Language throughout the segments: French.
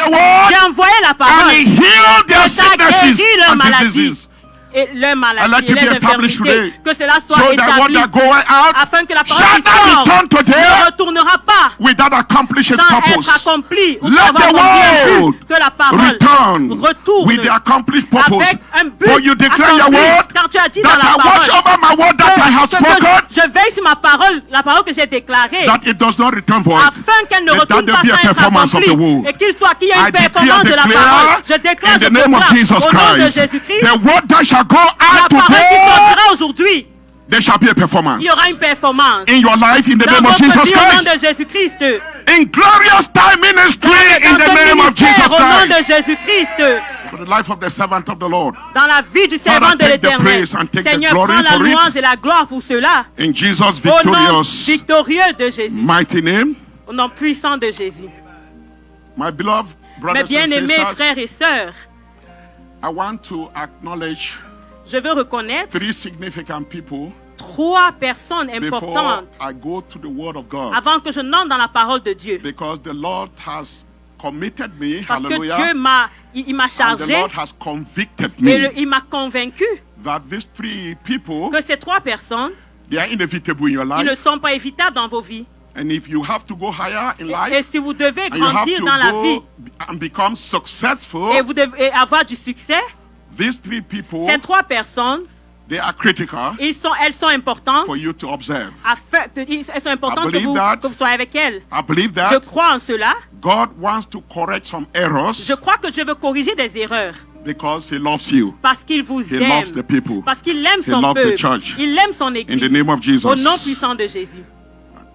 the word J'ai envoyé la parole. and he healed their Et ça a sicknesses guéri leur and maladie. diseases. Et leur maladie, I'd like et to be les established infirmités. today. Que cela soit So that what établi. they're going out Afin que la parole shall qui not sort return today ne retournera pas without accomplish its sans être purpose. accompli. Ou Let sans avoir the accompli un word but. Que la parole return retourne with the accomplished purpose. avec un but For you declare your accompli. word Car tu as dit dans that la I watch parole over my word that I have que spoken, je veille sur ma parole, la parole que j'ai déclarée, that it does not return void. afin qu'elle ne Let retourne that pas be a sans être performance of the accomplie. word. Et qu'il y ait I une performance de la declare parole. Je déclare, in je the name of proclame, Jesus au nom de Christ, Jésus-Christ, the word that shall go la out parole qui today, sortira aujourd'hui, there shall be a performance il y aura une performance. in your life in the Dans name of votre Jesus vie, au nom Christ. de Jésus-Christ. In glorious time ministry in Dans the ce name of Jesus ministère, au nom de Christ. Jésus-Christ. For the life of the servant of the Lord. Dans la vie du servant Father, de take the l'Éternel. praise and take the Seigneur, glory prends la for it. louange et la gloire pour cela. In Jesus' Au nom victorious, victorieux de Jésus. mighty name. Au nom puissant de Jésus. My beloved Mes brothers and bien-aimés sisters, frères et sœurs, I want to acknowledge je veux reconnaître 3 significant people 3 personnes before importantes I go to the Word of God. avant que je n'entre dans la parole de Dieu. Because the Lord has committed me, Parce que hallelujah, Dieu m'a and the chargé Lord has convicted et me il m'a convaincu that these 3 people, que ces 3 personnes, they are inevitable in your ils ne life. sont pas évitables dans vos vies. And if you have to go higher in Et life, si vous devez and you have grandir to dans la vie go and become successful, et vous devez avoir du succès, these 3 people, ces 3 personnes, they are critical elles sont importantes. for you to observe. Elles sont importantes que believe that. vous soyez avec elles. I believe Je that crois en cela. God wants to correct some errors Je crois que je veux corriger des erreurs. because He loves you. Parce qu'il vous He loves the aime. people. Parce qu'il aime He son loves the peuple. church. Il aime son In église. the name of Jesus. Au nom puissant de Jésus.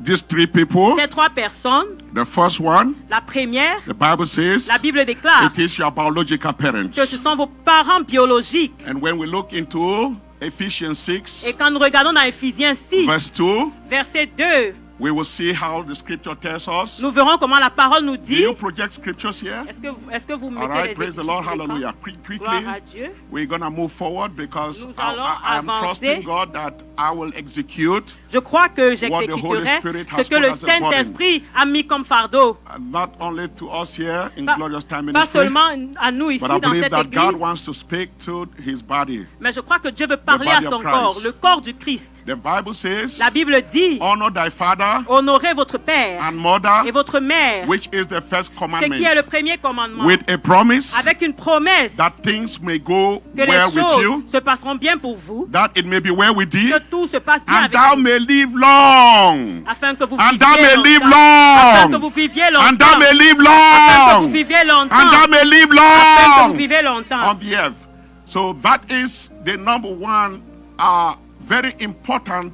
These 3 people, Ces 3 personnes, the first one, la première, the Bible says, la Bible déclare it is your biological parents. que ce sont vos parents biologiques. And when we look into Ephesians 6, Et quand nous regardons dans Ephésiens 6, verse 2, verset 2, we will see how the scripture tells us. nous verrons comment la parole nous Do dit. you project scriptures here? Est-ce que vous All mettez right, les praise the écritures Lord, sur l'écran? hallelujah. Gloire Quickly, à Dieu. we're going to move forward because Nous I allons am avancer. trusting God that I will execute Je crois que What the Holy j'exécuterai Spirit ce has que put le as a burden. Saint-Esprit a mis comme fardeau. not only to us here in Pas, Glorious Time pas Ministry, seulement à nous ici but I dans believe cette that God église, wants to speak to His body. mais je crois que Dieu veut parler à body of son Christ. corps, le corps du Christ. The Bible says, La Bible dit, honor thy father honorez votre père and mother, et votre mère, which is the first ce commandment, qui est le premier commandement, with a promise avec une promesse that things may go que les well with choses you, se passeront bien pour vous, that it may be well with thee, que tout se passe bien and avec thou vous, may live long. afin que vous And thou viviez may live longtemps, afin que long. vous viviez And longtemps, thou may live afin que vous long. viviez longtemps, And thou may live afin que vous long viviez longtemps. on the earth. So that is the number one very important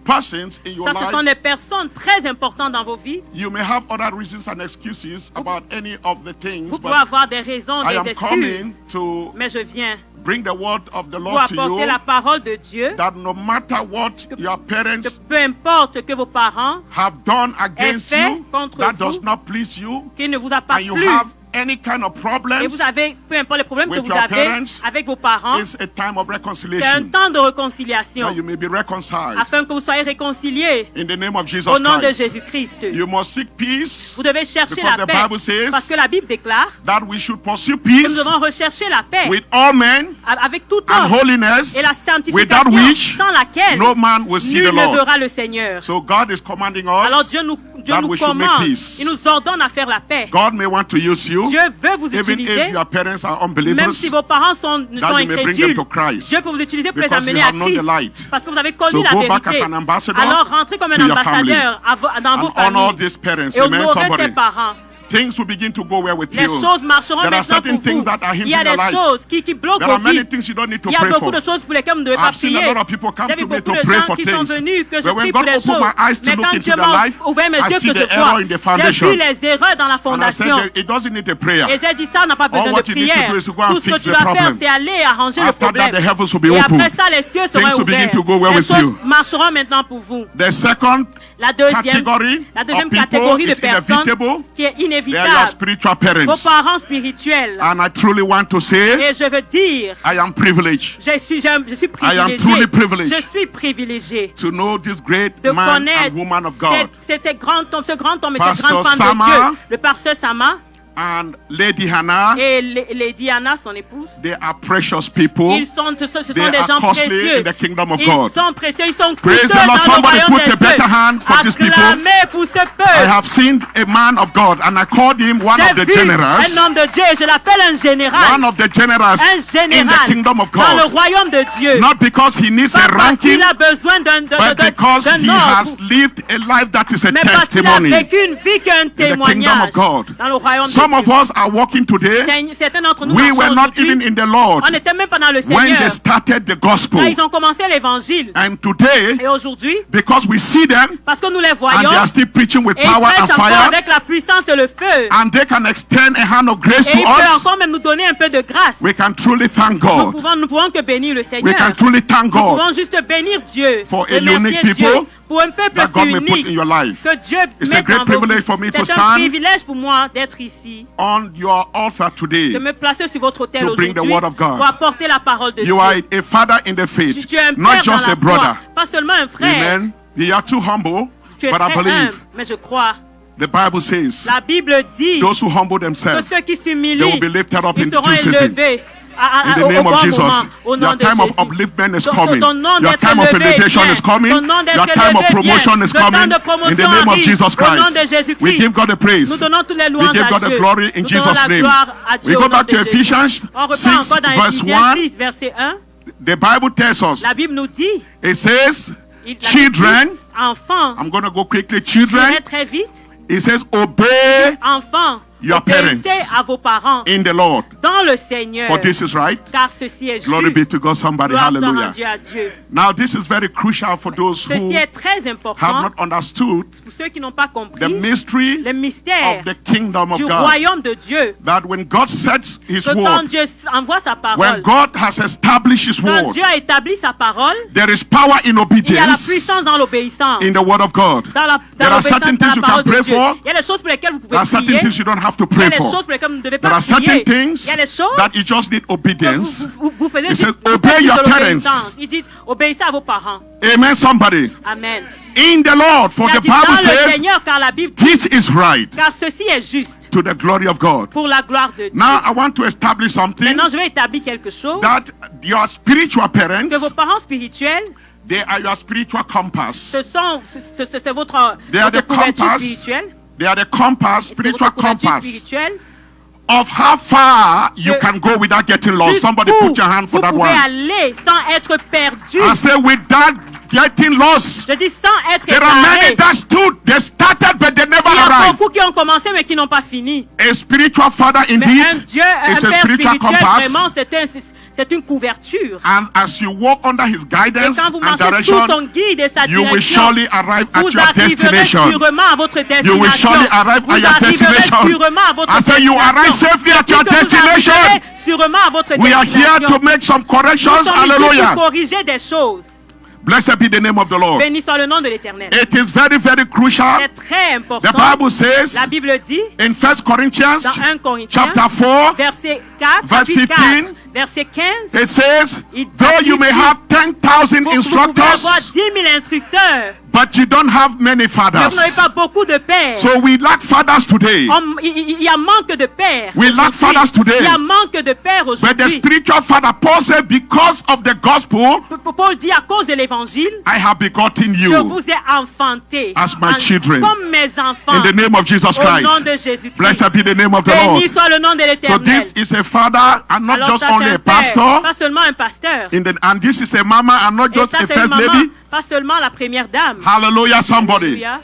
persons in your Ça, ce sont life. des personnes très importantes dans vos vies. You may have other reasons and excuses about any of the things, Vous pouvez but avoir des raisons, I des am coming excuses, to mais je viens bring the word of the pour Lord to apporter you, la parole de Dieu, that no matter what your que parents peu importe que vos parents have done against fait you, contre that vous, does not please you, qui ne vous a pas and you plu, have any kind of et problems, vous avez, peu importe les problèmes que with vous your avez parents, avec vos parents, it's a time of c'est un reconciliation. temps de réconciliation, That you may be reconciled afin que vous soyez réconciliés in the name of Jesus au nom de Christ. Jésus-Christ. You must seek peace, Vous devez chercher because la the paix, Bible says parce que la Bible déclare that we should pursue que nous peace devons rechercher la paix with all men avec tout and homme holiness, et la without sanctification which sans laquelle no man will see nul the ne Lord. verra le Seigneur. So God is commanding Alors us. Dieu nous that we should make commande, peace. il nous ordonne à faire la paix. God may want to use you, Dieu veut vous even utiliser, if your parents are même unbelievers, si vos parents sont that you may bring them incrédules. to Christ. Dieu peut vous utiliser pour les Because you amener à have known the Christ. light. Parce que vous avez connu So la go back vérité. as an ambassador Alors rentrez comme un to your ambassadeur dans vos and honor familles. these parents. Et Amen, honorez somebody. ses parents. Things will begin to go well with Les you. choses marcheront There are maintenant certain pour things vous. that are Il y a hindering your des life. choses qui bloquent There vos are many vies. things you don't need to Il y a pray beaucoup for. de choses pour lesquelles vous ne devez pas I've seen a prier. lot of people come J'ai vu to me beaucoup to de pray gens for qui sont things. venus que je But when prie pour God les opened choses. my eyes to Mais look quand into Dieu their m'a life, ouvert mes I yeux see que the je error vois, in the j'ai foundation. vu les erreurs dans la And I said fondation. that it doesn't need a prayer. Et j'ai dit ça n'a pas besoin de what you need to prière. do is to go and Tout ce que fix tu the dois faire, problem. c'est aller arranger le After that, problème. the heavens will be Et open. après ça, les cieux Things seront will begin ouverts. to go well Les with choses you. marcheront maintenant pour vous. The second La deuxième category of people catégorie de is personnes inevitable. qui est They are your inévitable. spiritual Vos parents. parents spirituels. And I truly want to say, Et je veux dire, I am privileged je suis I am privilégié. truly privileged Je suis privilégié to know this great de man connaître and woman of God. ce grand homme et cette Pastor grande femme Sama, de Dieu, le pasteur Sama, and Lady Hannah, et Lady Anna, son épouse. they are precious people. Ce sont They des are gens costly précieux. in the kingdom of Ils God. sont précieux, ils sont Praise coûteux the Lord. dans le Somebody royaume put a des better cieux. hand for these people. Acclamez pour ce I peuple. have seen a man of God, and I called him one of J'ai the vu generals. un homme de Dieu et je l'appelle un général. One of the generals Un in the général kingdom of dans le God. royaume de Dieu. Not because he needs a Pas parce ranking, qu'il a besoin d'un but because he has ordre, lived a life that is a mais parce qu'il a testimony vécu une vie qui est un in the kingdom témoignage of God. dans le royaume Some de of Dieu. us are walking today. Certains d'entre nous We marchons were not aujourd'hui. even in the Lord On n'était même pas dans le when Seigneur. they started the gospel. Là, ils ont commencé l'évangile. And today, Et aujourd'hui, because we see them parce que nous les and voyons, they are still preaching with et ils power and prêchent encore fire, avec la puissance et le feu. and they can extend a hand of grace Et to il peut us, encore même nous donner un peu de grâce. we can truly thank God. Nous pouvons que bénir le We Seigneur. can truly thank Nous God pouvons juste bénir Dieu. for a Remercier unique Dieu people pour un peuple that si God may put in unique your life. que Dieu It's a met great dans vos privilege vies. for me to C'est un stand privilège pour moi d'être ici, on your altar today. de me placer sur votre autel To bring aujourd'hui the word of God. pour apporter la parole de You Dieu. are a father in the faith, Tu es un not père dans just la a brother. foi, pas seulement un frère. Amen. You are too humble, Tu es but I très humble, believe mais je crois. the Bible says La Bible dit those who humble que themselves, ceux qui s'humilient, they will be lifted up in ils seront due season. élevés In the au name bon of Jesus, moment, au nom your de time of Jésus. upliftment is Ton- coming. ton nom Your d'être time of élevé elevation vient. is coming. Ton nom d'être Your time of élevé promotion vient. is Le temps coming. de promotion In the name of arrive. Jesus Au nom de Christ, Jésus-Christ. we give God the praise. Nous donnons toutes les We louanges give à God the Dieu. glory in Nous donnons Jesus' la name. gloire à Dieu We au go nom back de to Jésus. Ephesians On repart 6, encore dans verse Éphésiens 1. 6, verset 1. The Bible tells us, La Bible nous dit, it says, la Bible children, dit, enfants, I'm going to go quickly, je vais children, très vite, it says, obey enfants, your obéissez parents à vos parents in the Lord, dans le Seigneur, for this is right. car ceci est Glory be juste. to God, somebody, Gloire soit hallelujah. rendue à Dieu. Now, this is very crucial for those who Ceci est très have important not understood pour ceux qui n'ont pas the compris mystery le mystère of the kingdom of du God. royaume de Dieu. That when God sets His Que quand word, Dieu envoie sa when parole, God has established His quand word, Dieu a établi sa parole, there is power in il y a la obedience puissance dans l'obéissance. in the word of God. Dans There are l'obéissance certain dans things la you parole can de pray Dieu. for. Il y a des choses pour lesquelles vous There pouvez are certain prier. things you don't have to Il y a pray des for. choses pour lesquelles vous ne devez There pas are certain prier. things Il y a des choses that you just need que obedience. vous faisiez It juste says, vous obey faites your de parents. l'obéissance. Il dit, obéissez à vos parents. Amen, somebody. Amen. In the Lord, for Il a the dit dans Bible le says, Seigneur, car la Bible dit, this is right car ceci est juste to the glory of God. pour la gloire de Dieu. Now, I want to establish something Maintenant, je vais établir quelque chose. that your spiritual parents, Que vos parents spirituels, they are your spiritual compass. c'est votre They are the couverture compass. spirituelle. They are the compass, C'est spiritual votre couverture compass spirituelle. of how far you Que- can go without getting lost. Somebody Jusqu'où put your hand for vous that pouvez one. aller sans être perdu. I say without getting lost. Je dis sans être There are many égaré. that stood, they started but they never Il y a arrived. beaucoup qui ont commencé mais qui n'ont pas fini. A spiritual father Mais un indeed Dieu, un is a Père spiritual spirituel, compass. vraiment, c'est une couverture. And as you walk under his Et guidance quand vous and marchez sous direction, son guide et sa you will direction, surely arrive at vous your arriverez destination. sûrement à votre You destination. will surely arrive Vous at your arriverez destination. sûrement à votre I say you arrive destination. safely at Je dis your que vous destination. arriverez sûrement à votre We are here destination. to make some Nous corrections. sommes ici Hallelujah. pour corriger des choses. Blessed be the name of the Lord. Béni soit le nom de l'Éternel. It is very, very crucial. C'est très important. The Bible says La Bible dit in 1 Corinthians dans 1 Corinthiens, chapter 4, verset 4, verse chapitre 15, 4, verset 15, it says, Il though you may dit- have 10,000 vous pouvez avoir instructors, 10 000 instructeurs, but you don't have many mais fathers. vous n'avez pas beaucoup de pères. So we lack fathers today. Il y a manque de pères. We lack aujourd'hui. fathers today. Il y a manque de pères But the aujourd'hui. spiritual father, Paul said, because of the gospel, Paul dit à cause de l'évangile, I have begotten je you vous ai enfanté as my children. comme mes enfants in the name of Jesus au nom Christ. de Jésus-Christ. Blessed be the name of the Lord. Béni soit le nom de So l'Éternel. this is a father and not Alors just ça, only c'est a un père, pastor. pas seulement un pasteur. And this is a mama and not Et just ça, a c'est une first maman, lady. pas seulement la première dame. Hallelujah, somebody. Alléluia.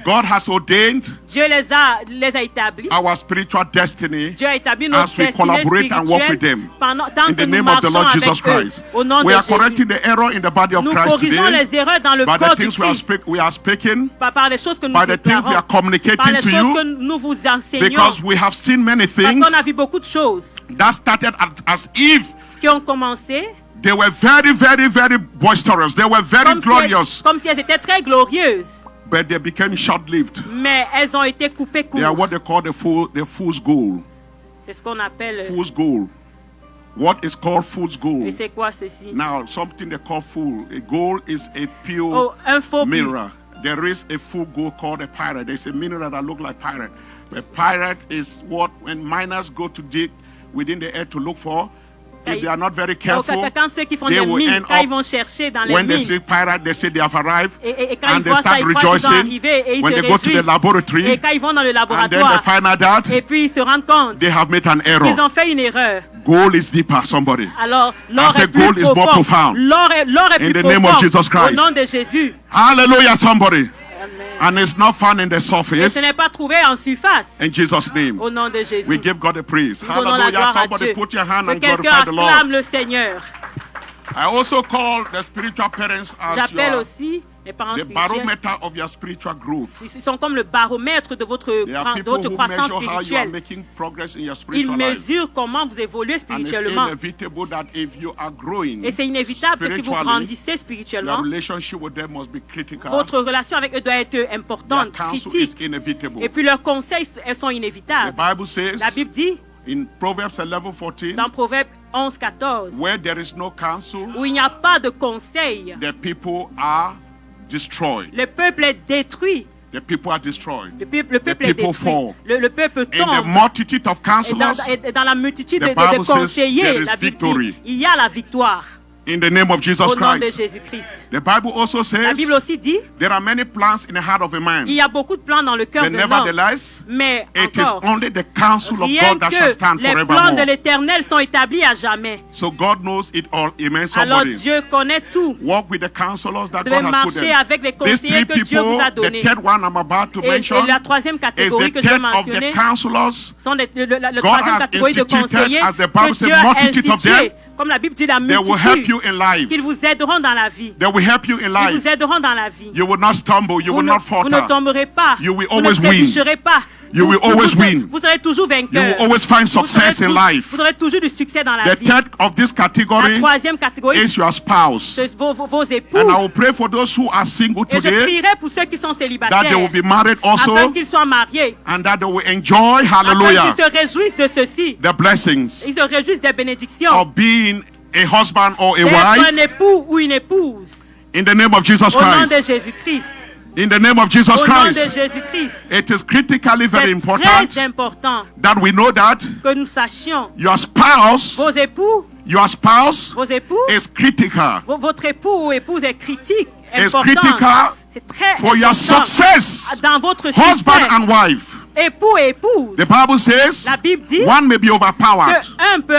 God has ordained Dieu les a établis. our spiritual destiny Dieu a établi notre as we destinée collaborate and work with spirituelle them. tant In que the nous name of the marchons Lord avec Jesus eux. Christ. Au nom We de are correcting Jésus. the error in the body of Nous Christ corrigeons today les erreurs dans le by the corps du things Christ. we are speaking, Par les choses que nous by the things we déclarons. are communicating Par les to choses you, que nous vous enseignons. because we have seen many Parce things qu'on a vu beaucoup de choses that started as if qui ont commencé they were very, very, very boisterous. They were very glorious, comme si elles étaient très glorieuses. but they became short-lived. Mais elles ont été coupées They are court. what they call the fool's goal. C'est ce qu'on appelle. Fool's goal. What is called fool's goal? Et c'est quoi ceci? Now, something they call fool. A goal is a pure Oh, un faux but. mirror. there is a full gold called a pirate. There's a mineral that look like pirate. The pirate is what when miners go to dig within the earth to look for. If they are not very careful, Quand ceux qui font they des will mines, end quand ils up, vont chercher dans les when they mines, see pirate, they say they have arrived, et quand and ils they voient ça, start ils croient qu'ils sont rejoicing. arrivés et ils When se they go to the réjouissent. laboratory, Et quand ils vont dans le and then they laboratoire, find out that et puis ils se rendent compte they have made an qu'ils error. ont fait une erreur. Gold is deeper, somebody. Alors, I l'or say est plus gold is more profond. profound. L'or est In plus the name of profond. Jesus Christ. Au nom de Jésus. Hallelujah, somebody. Amen. And it's not found in the Et surface. ce n'est pas trouvé en surface. In Jesus' name. Au nom de Jésus. We give God the praise. Nous donnons la Hallelujah. gloire à Somebody Dieu. put your hand Que and quelqu'un glorify the Lord. acclame le Seigneur. I also call the spiritual parents as J'appelle your, aussi les parents the spirituels. barometer of your spiritual growth. Ils sont comme le baromètre de votre, There are de people votre who croissance measure how you are spirituelle. making progress in your Ils spiritual life. mesurent comment vous évoluez And it's spirituellement. inevitable that if you are growing Et c'est inévitable que si vous spiritually, grandissez your spirituellement, relationship with them must be critical. votre relation avec eux doit être Their importante, counsel critique. is inevitable. Et puis leurs conseils, elles sont The inévitables. Bible says La Bible dit, in Proverbs 11:14, dans Proverbe 11, 14, where there is no counsel, où il n'y a pas de conseil, the people are destroyed. le peuple est détruit. The people are destroyed. Le peuple est people détruit. fall. Le peuple In the tombe. multitude of Et dans, counselors, et dans la multitude the de Bible says conseillers, there is la Bible victory. dit, il y a la victoire in the name of Jesus au nom de Christ. Jésus-Christ. The Bible also La says Bible aussi dit, there are many plans in the heart of a man. il y a beaucoup de plans dans le cœur But de l'homme. nevertheless, Mais it is encore, only the counsel of rien God that shall que stand les plans de forevermore. l'Éternel sont établis à jamais. So God knows it all. Amen. Alors Somebody Dieu connaît tout. walk with the counselors that Vous God devez has put marcher them. avec les These conseillers three que Dieu vous people, a the donnés. third one I'm about to Et mention, la troisième is catégorie the que je vais third of the mentionner counselors. sont la God troisième has catégorie de instituted, conseillers as the Bible que says, Dieu a multitude of them. institués. Comme la Bible dit, la They will help multitude, you in life. qu'ils vous aideront dans la vie. They will help you in Ils life. vous aideront dans la vie. You will not stumble. You Vous will ne, not vous ne falter. tomberez pas. You will Vous ne always win. trébucherez pas. You will always win. Vous serez toujours You will vainqueur. always find success in life. Vous aurez toujours du succès dans la The vie. third of this La category troisième catégorie, is your spouse. c'est vos époux. And I will pray for those who are single Et je today prierai pour ceux qui sont that they célibataires, will be married afin also qu'ils soient mariés, and that they will enjoy, afin hallelujah, qu'ils se réjouissent de ceci. the blessings Ils se réjouissent des bénédictions, of being a husband or a d'être un wife époux ou une épouse. in the name of Jesus Au nom de Christ. Jésus-Christ. In the name of Jesus Au nom de Christ. Jésus-Christ. It is critically very C'est important très important that we know that que nous sachions your spouse, vos époux is critical votre époux ou épouse est critique, Is important. critical C'est très for your important success, dans votre husband succès. and wife. Époux et épouse. The Bible says La Bible dit one may be overpowered, que un peut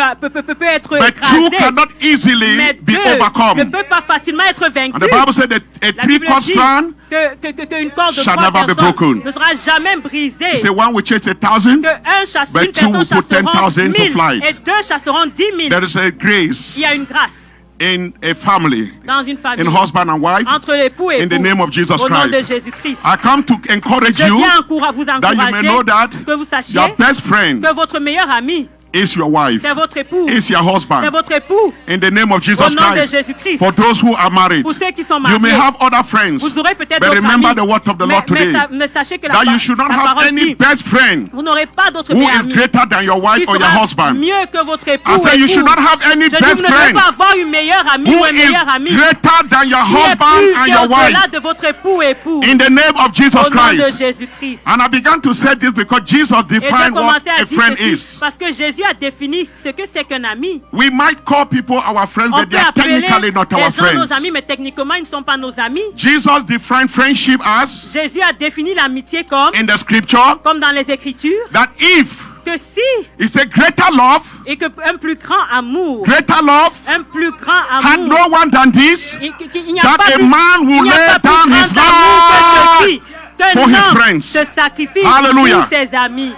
être but two écrasé, cannot easily mais be deux ne overcome. peut pas facilement être vaincu. And the Bible said that a La Bible three-cord dit strand, qu'une corde de shall trois never be personnes broken. ne sera jamais brisée. say one will chase 1,000, Que chasse, but une two will personne put 10,000 to 10,000 flight. et deux chasseront 10,000. There is a grace Il y a une grâce in a family, dans une famille, in husband and wife, entre l'époux et in the l'épouse, name of Jesus au nom de Christ. Jésus-Christ. I come to encourage Je you viens vous that you may encourager know that que vous sachiez your best friend que votre meilleur ami, is your wife, c'est votre époux, is your c'est husband. votre époux, In the name of au Jesus nom de Christ. Jésus-Christ. For those who are married, Pour ceux qui sont you may mariés, have other friends, vous aurez peut-être but d'autres remember amis, the word of the Lord today, mais sachez que that you should not la have parole any dit, best friend vous n'aurez pas d'autre who meilleur is ami greater than your wife qui or your sera husband. mieux que votre époux I ou say you épouse. should not have any Je dis, best vous ne devez friend pas avoir une meilleure amie who ou un is meilleur ami greater than your qui est husband plus and qui est your au-delà wife. de votre époux ou épouse. In the name of Jesus Au nom de Christ. Jésus-Christ. And I began to say this because Jesus Et j'ai defined what commencé à a dire friend ceci is. parce que Jésus a défini ce que c'est qu'un ami. We might call people our friends, On but they peut are appeler technically not les our gens friends. nos amis, mais techniquement, ils ne sont pas nos amis. Jesus defined friendship as, Jésus a défini l'amitié comme in the scripture, dans les Écritures, that if que si, it's a greater love, et que un plus grand amour, un plus grand had amour, no one than this, il n'y a that pas a plus, man will il n'y a lay pas plus down grand his amour que life ceci, for his qu'un homme friends. se sacrifie Hallelujah. pour ses amis.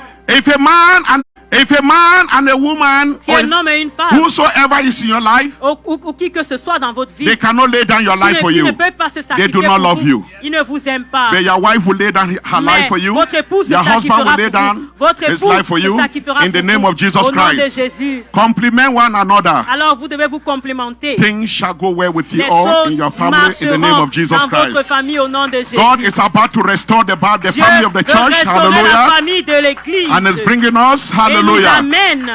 If a man and a woman, Si or un homme et une femme, whosoever is in your life, ou qui que ce soit dans votre vie, they cannot lay down your life for qui you. ne peuvent pas se sacrifier They do not pour love vous, you. ils ne vous aiment pas. But your wife will lay down her Mais life for you. votre épouse se Your husband sacrifiera will lay pour vous. down Votre his épouse life for se you. sacrifiera In the pour name vous. of Jesus Au nom de Christ. Jésus. Compliment one another. Alors vous devez vous complimenter. Things shall go well with you Les all choses in your family in the name marcheront of Jesus dans votre Christ. famille au nom de Jésus. God is about to restore the Dieu family of the veut church. restaurer la Hallelujah. famille de l'église. And is bringing us, Et nous hallelujah, amène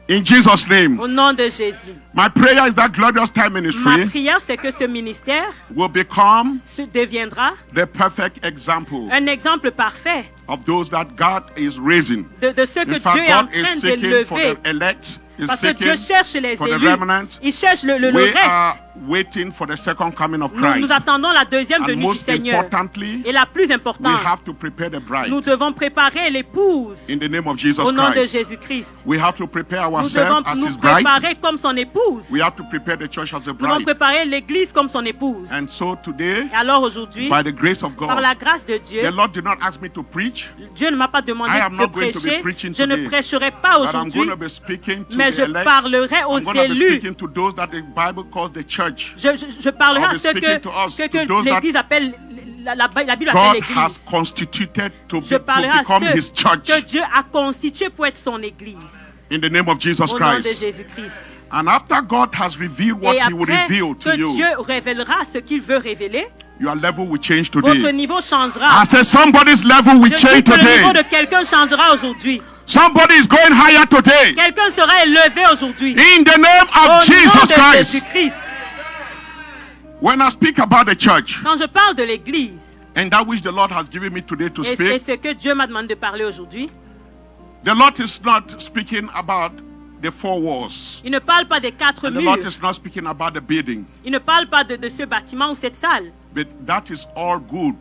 In Jesus' name. Au nom de Jésus. My prayer is that Glorious Time Ma Ministry prière, c'est que ce ministère will become deviendra the perfect example un exemple parfait of those that God is raising. de ceux que In fact, Dieu est en God is train seeking for d'élever. the elect. Is Parce que Dieu seeking cherche les for the élus. remnant. Il cherche le We are reste. waiting for the second coming of Nous Christ. attendons la deuxième And venue du most Seigneur. importantly, Et la plus we importante, have to prepare the bride nous devons préparer l'épouse in the name of Jesus au nom de Christ. Jésus-Christ. We have to prepare Nous devons ourselves as nous his bride. préparer comme son épouse. We have to prepare the church as a Nous devons bride. préparer l'église comme son épouse. And so today, Et alors aujourd'hui, by the grace of par God, la grâce de Dieu, the Lord did not ask me to preach, Dieu ne m'a pas demandé I am de not going to be prêcher. preaching Je ne today, prêcherai pas but I'm aujourd'hui, going to be speaking to mais the je elect. parlerai aux I'm going to be élus. speaking to those that the Bible calls the church. Je parlerai I'll à be ceux speaking to us, to que those that l'Église appelle, la Bible appelle God l'Église. has constituted to Je parlerai à become His ceux church que Dieu a constitués pour être son Église. in the name of Jesus Au nom de Christ. Jésus-Christ. And after God has revealed what Et He will après reveal to que you, Dieu révélera ce qu'il veut révéler, your level will change votre today. niveau changera. I said somebody's level will Je change dis que le niveau today. de quelqu'un changera aujourd'hui. Somebody is going higher today. Quelqu'un sera élevé aujourd'hui. In the name Au of Jesus nom de Christ. Jésus-Christ. When I speak about the church Quand je parle de l'Église, and that which the Lord has given me today to et speak, ce que Dieu m'a demandé de parler aujourd'hui, the Lord is not speaking about the four walls. il ne parle pas des quatre And the Lord murs. is not speaking about the building. Il ne parle pas de ce bâtiment ou cette salle. But that is all good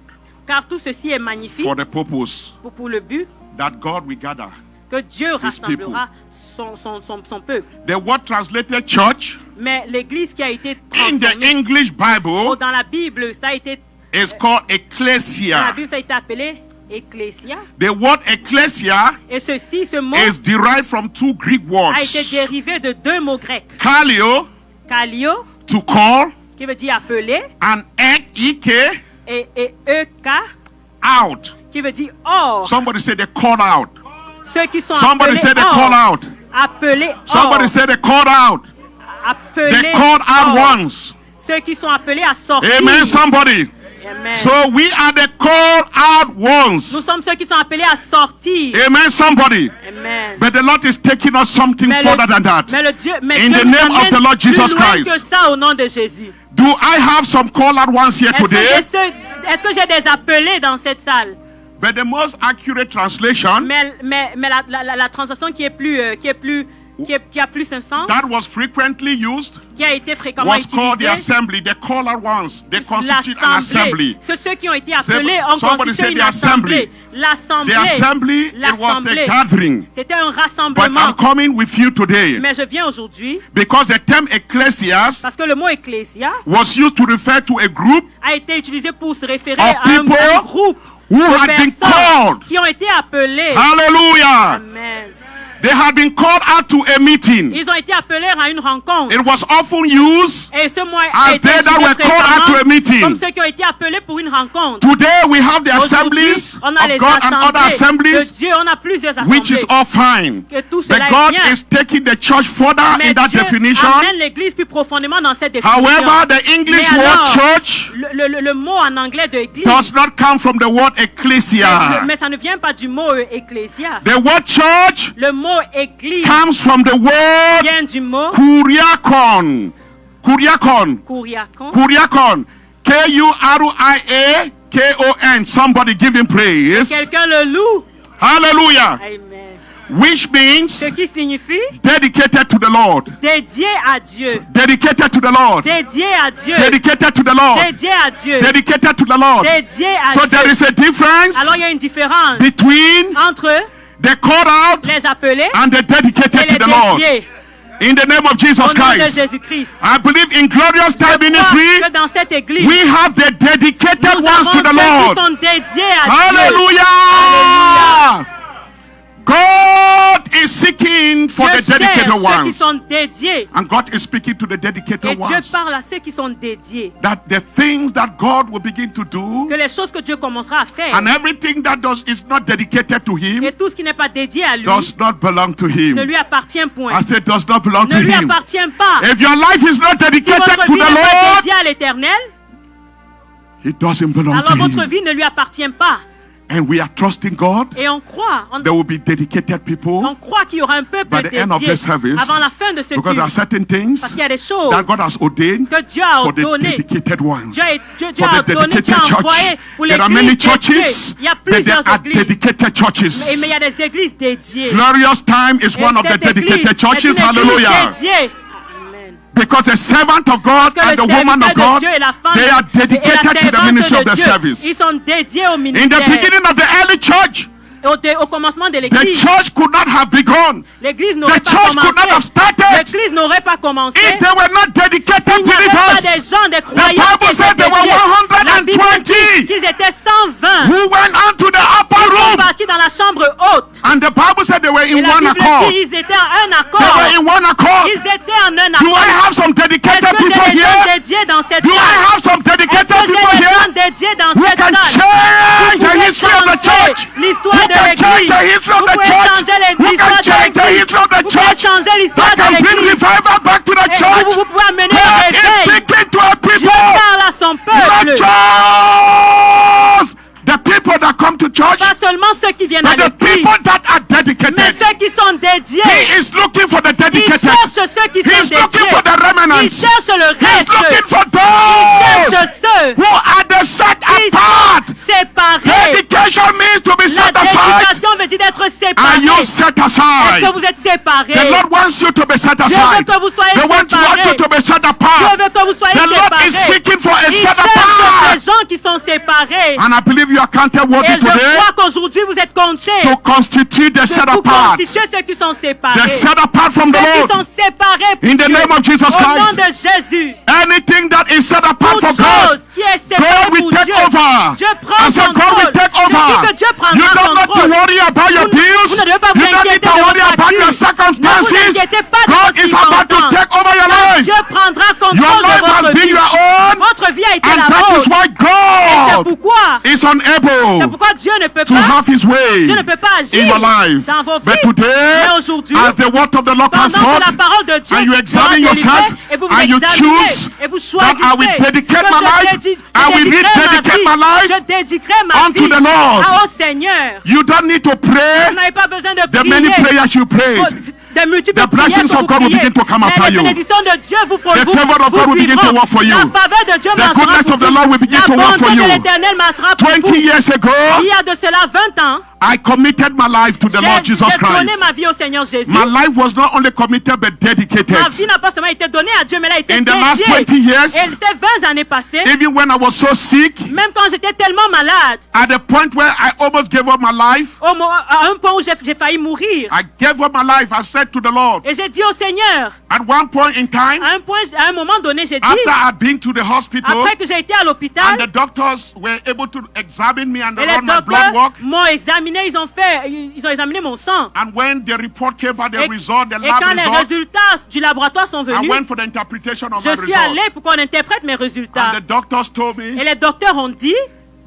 Car tout ceci est magnifique for the purpose pour le but that God will gather. que Dieu rassemblera son peuple. The word translated church Mais l'Église qui a été in the transformée English Bible dans la Bible, ça a été, is called dans la ecclesia. Bible, ça a été appelé Ecclesia. The word ecclesia Et ce mot is derived from two Greek a été words. dérivé de deux mots grecs. Kalio, Kalio, to call, qui veut dire appeler, and ek, et Eka, out. qui veut dire hors. Somebody say they call out. Ceux qui sont Somebody appelés say they call hors. out. Appelés Somebody hors. say they called out. Appelés They called out hors. once. Ceux qui sont appelés à sortir. Amen, somebody. Amen. So we are the called out ones. Nous sommes ceux qui sont appelés à sortir. Amen, somebody. Amen. But the Lord is taking us something Mais further than that. mais Dieu In nous the name of amène the Lord plus Jesus loin Christ. que ça au nom de Jésus. Do I have some called out ones here today? Est-ce que j'ai des appelés dans cette salle? But the most accurate translation Mais la translation qui a plus un sens, that was frequently used qui a été fréquemment was called the utilisée, assembly, the called out ones. They constitute an l'assemblée. assembly. Que ceux qui ont été appelés ont Somebody constitué say une the assembly. assemblée. The assembly, it was the L'assemblée. gathering. C'était un But rassemblement. I'm coming with you today Mais je viens aujourd'hui because the term ecclesias parce que le mot ecclésia was used to refer to a group a été utilisé pour se référer of à un people groupe who de had been personnes called. qui ont été appelés. Hallelujah. Amen. They had been called out to a meeting. Ils ont été appelés à une rencontre. It was often used Et ce mot as a été they that utilisé were called out to a fréquemment meeting. comme ceux qui ont été appelés pour une rencontre. Today we have the Aujourd'hui, assemblies on a les of God and other assemblées de assemblies, Dieu. On a plusieurs which is assemblées. all fine. Que tout But cela est God bien. is taking the church further Mais in that Dieu definition. amène l'Église plus profondément dans cette définition. However, the English Mais alors, word church le mot en anglais de Église, does not come from the word ecclesia. mais ça ne vient pas du mot ecclésia. The word church Le mot Église comes from the word vient du mot kuriakon. Kuriakon. kuriakon. Kuriakon. K-U-R-I-A-K-O-N. Somebody give him praise. Quelqu'un le loue. Hallelujah. Amen. Which means Ce qui signifie dedicated to the Lord. dédié à Dieu. Dedicated to the Lord. Dédié à Dieu. Dedicated to the Lord. Dédié à Dieu. Dedicated to the Lord. Dédié à So Dieu. there is a difference Alors il y a une différence between entre the called out les appelés and the et dedicated les to the Lord. dédiés. In the name of Jesus Au nom de Christ. Jésus-Christ. I believe in Glorious Time Je crois Ministry, que dans cette église, we have the dedicated nous ones avons to the ceux Lord. qui sont dédiés à Dieu. Hallelujah. God is seeking for the Dieu cherche dedicated ceux qui ones. sont dédiés. And God is speaking to the dedicated Et Dieu ones. parle à ceux qui sont dédiés. That the things that God will begin to do Que les choses que Dieu commencera à faire and everything that is not dedicated to Him et tout ce qui n'est pas dédié à lui does not belong to ne Him. lui appartient point. I said does not belong to Ne lui Him. appartient pas. If your life is not Si dedicated votre to vie the n'est pas Lord, dédiée à l'Éternel, it doesn't belong to alors votre Him. vie ne lui appartient pas. And we are trusting God. Et on croit, There will be dedicated people on croit qu'il y aura un peuple by the end of dédié this service, avant la fin de ce because there are culte. certain things Parce qu'il y a des choses that God has ordained que Dieu a for the ordonnées. dedicated ones. Dieu For a the ordonné, Dieu dedicated a church. envoyé pour There are l'église many dédiée. churches, Il y a but there plusieurs are églises. dedicated Mais churches. il y a des églises dédiées. Glorious Time is Et one of the cette église dedicated est churches. une église Hallelujah. dédiée. Amen. Because the servant of God Parce que and le the woman of serviteur de God, Dieu et la femme they are et la dedicated to the servante ministry of de the Dieu, service. ils sont dédiés au In ministère. the beginning of the early church, Au commencement de the l'église, church could not have begun. l'église n'aurait The pas church could not have commencé. started L'église n'aurait pas commencé. if they were not dedicated Il n'y avait pas des believers. gens, des The croyants qui Bible said étaient there were dédiés. La Bible 120 dit qu'ils étaient 120. who went on to the upper Ils sont room. partis dans la chambre haute. And the Bible said they were Et in la one Bible accord. dit qu'ils étaient en un They accord. were in one accord. Ils étaient en un Do I accord. have some Est-ce dedicated que people j'ai des gens here? dédiés dans cette Do I salle? have some Est-ce dedicated que people j'ai des here gens dédiés dans who cette can salle? change the Vous history of the pouvez changer church? l'histoire Who de can change l'église. the history of Vous the pouvez church? changer Who l'histoire can de change the l'église. history of the Vous pouvez church? changer l'histoire That de can bring l'église. revival back to the Et church. vous pouvez amener God le is réveil. speaking to a Dieu people. parle à son peuple. Not just the people that come to church, Pas seulement ceux qui viennent à but the l'église, people that are mais dedicated. ceux qui sont dédiés. He is looking for the Il dedicated. cherche ceux qui He's sont looking dédiés. for the Il remnants. cherche le He's reste. looking for Il those cherche ceux who are the set qui apart. sont séparés. Dedication means to be La set aside. dédication veut dire d'être Are séparé. you set Est-ce aside? que vous êtes séparés? The Lord wants you to be set Dieu veut aside. que vous soyez They want séparés. you to be set Dieu apart. veut que vous soyez The Lord is séparés. seeking for a Il set cherche apart. des gens qui sont séparés. And I believe you are counted worthy Et je today crois qu'aujourd'hui vous êtes comptés to constitute the set pour apart. constituer ceux qui sont séparés. The set apart from the Ceux qui Lord. sont séparés pour In the Dieu. name of Jesus Au nom Christ. de Jésus. Anything that is set apart Toute for God, chose qui est séparée God will pour take Dieu. over. Dieu prend I said God contrôle. will take Je dis over. que Dieu prendra You don't need to contrôle. worry about your Vous ne bills. devez pas vous You don't need inquiéter to de worry vos about your factures. circumstances. Ne vous inquiétez pas de God vos is about to circonstances. take over your Car life. Dieu prendra Your contrôle de life has votre been vie. your own, Votre vie a été and la that is vôtre. why C'est God pourquoi, is c'est unable pourquoi Dieu ne peut to pas, have His way Dieu ne peut pas agir in your life. dans vos But vies. today, Mais aujourd'hui, as the word of the Lord comes pendant forth, que la parole de Dieu and you sera examine délivrée, yourself, et vous vous and you examinez, choose et vous that I will choisissez dedicate que my je life, dédie- I will je dédicterai rededicate ma my vie, life je dédicterai ma unto vie the Lord. au Seigneur. You don't need to Vous pray n'avez pas besoin de the many prier. prayers you prayed. Des multiples The blessings prières que of vous God will priez. begin to come Mais after les you. bénédictions de Dieu vous font The favor of God will begin to work for you. La faveur de Dieu The marchera goodness pour of the vous. Lord will begin La to work for bonté you. de l'Éternel marchera pour 20 vous. years ago, Il y a de cela 20 ans, I committed my life to the Lord Jesus j'ai donné Christ. ma vie au Seigneur Jésus. My life was not only committed but dedicated. Ma vie n'a pas seulement été donnée à Dieu, mais elle a été In the last dédiée. 20 years, Et ces 20 années passées, even when I was so sick, même quand j'étais tellement malade, at the point where I almost gave up my life, à un point où j'ai failli mourir, I gave up my life. I said to the Lord, et j'ai dit au Seigneur, at one point in time, à un moment donné, j'ai dit, after I'd been to the hospital, après que j'ai été à l'hôpital, and the doctors were able to examine me and et les run my blood docteurs work, m'ont examiné, ils ont examiné mon sang. and when the report came back, the Et, result, the et lab quand les result, résultats du laboratoire sont I venus, went for the interpretation of my je suis result. allé pour qu'on interprète mes résultats. And the doctors told me, Et les docteurs ont dit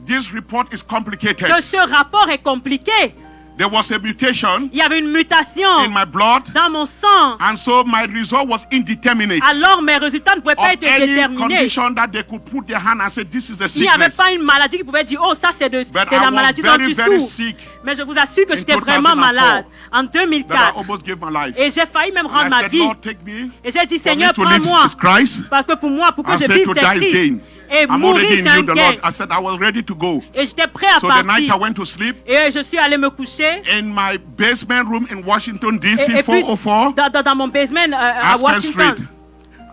this report is complicated. que ce rapport est compliqué. There was a mutation Il y avait une mutation in my blood, dans mon sang. and so my result was indeterminate. Alors mes résultats ne pouvaient pas Of être any déterminés. condition that they could put their hand and say, this is a Il n'y avait sickness. pas une maladie qui pouvait dire, oh ça c'est But la I was maladie dont very, tu very souffres. sick, Mais je vous assure que in j'étais vraiment 2004, malade en that I 2004. almost gave my life. Et j'ai failli même And rendre I ma said, vie. Lord, take me. Et j'ai dit, For me Seigneur, to live prends-moi. is Christ. Parce que pour moi, pour que I je said vive, to c'est die is Christ. gain. Et I'm mourir, already in c'est un you, the gain. Lord. I said I was ready to go. Et j'étais prêt à So the night I partir. went to sleep Et je suis allé me coucher. in my basement room in Washington, Et D.C., puis, 404, dans mon basement à Aspen Washington, Street.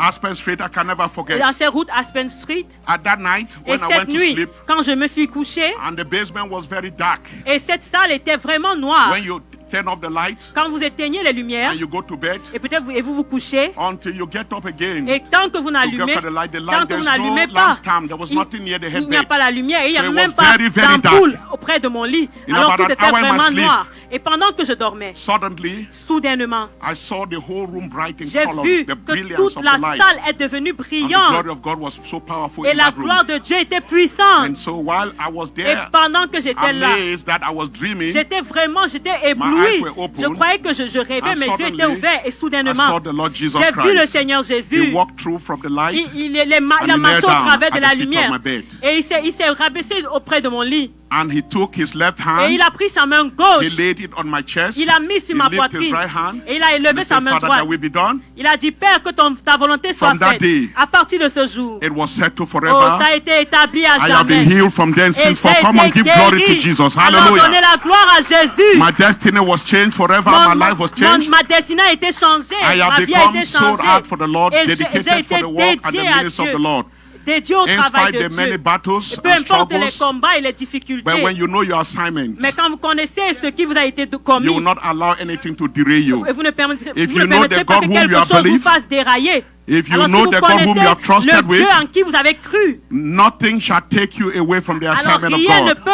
Aspen Street, I can never forget. dans ces routes Aspen Street. At that night, Et when I cette went to nuit, sleep, quand je me suis couché, and the basement was very dark. et cette salle était vraiment noire. When you turn off the light Quand vous éteignez les lumières, and you go to bed, et peut-être vous vous couchez, until you get up again et tant que vous to n'allumez, get for the light, tant que vous there's n'allumez no pas, lampstand. There was nothing near the il n'y a headbed. pas la lumière, et il n'y a So it même was pas very, very d'ampoule dark. auprès de mon lit. In Alors about tout an était hour in my vraiment sleep, noir. Et pendant que je dormais, Suddenly, soudainement, I saw the whole room bright in j'ai color. vu The que brilliance toute of la the light. salle est devenue And the brillante. glory of God was so powerful Et in la that room. gloire de Dieu était puissante. And so while I was Et there, pendant que j'étais là, amazed that I was dreaming, j'étais eyes ébloui. were open. Je croyais que je rêvais, And mes yeux suddenly, étaient ouverts et I soudainement, saw the Lord Jesus j'ai vu le Christ. Seigneur He Jésus. walked through from the light Il a and he marché knelt au down travers de at la the feet of lumière my bed. et il s'est rabaissé auprès de mon lit. And he took his left Et hand, il a pris sa main he gauche. laid it on my chest, Il a mis sur he ma lifted his poitrine. right hand, Et il a and élevé he sa said, main Father, droite. that will be done. Il a dit, Père, que ta volonté soit From that faite. day, À partir de ce jour, It was settled oh, forever. ça a été établi à I have been jamais. healed from them Et since. For j'ai come and été give glory to guéri. Jesus. Alors donnez Hallelujah. la gloire à Jésus. My destiny was changed forever. My life was changed. Ma destinée a été changée. I Ma have vie a become été sold changée. out for the Lord, Et j'ai dedicated for été the work and the dédié à ministry of Dieu. the Lord. Dédié au In travail spite de of many Dieu. battles Et peu and importe les struggles, combats et les difficultés. but when you know your assignment, Mais quand vous connaissez ce qui vous a été commis, you will not allow anything to derail you. vous ne permettrez, If vous you ne know permettrez the pas God que whom quelque you have chose vous believed, fasse dérailler. If you Alors si know vous the God whom you connaissez have trusted le Dieu with, en qui vous avez cru, nothing shall take you away from the alors assignment of rien ne God.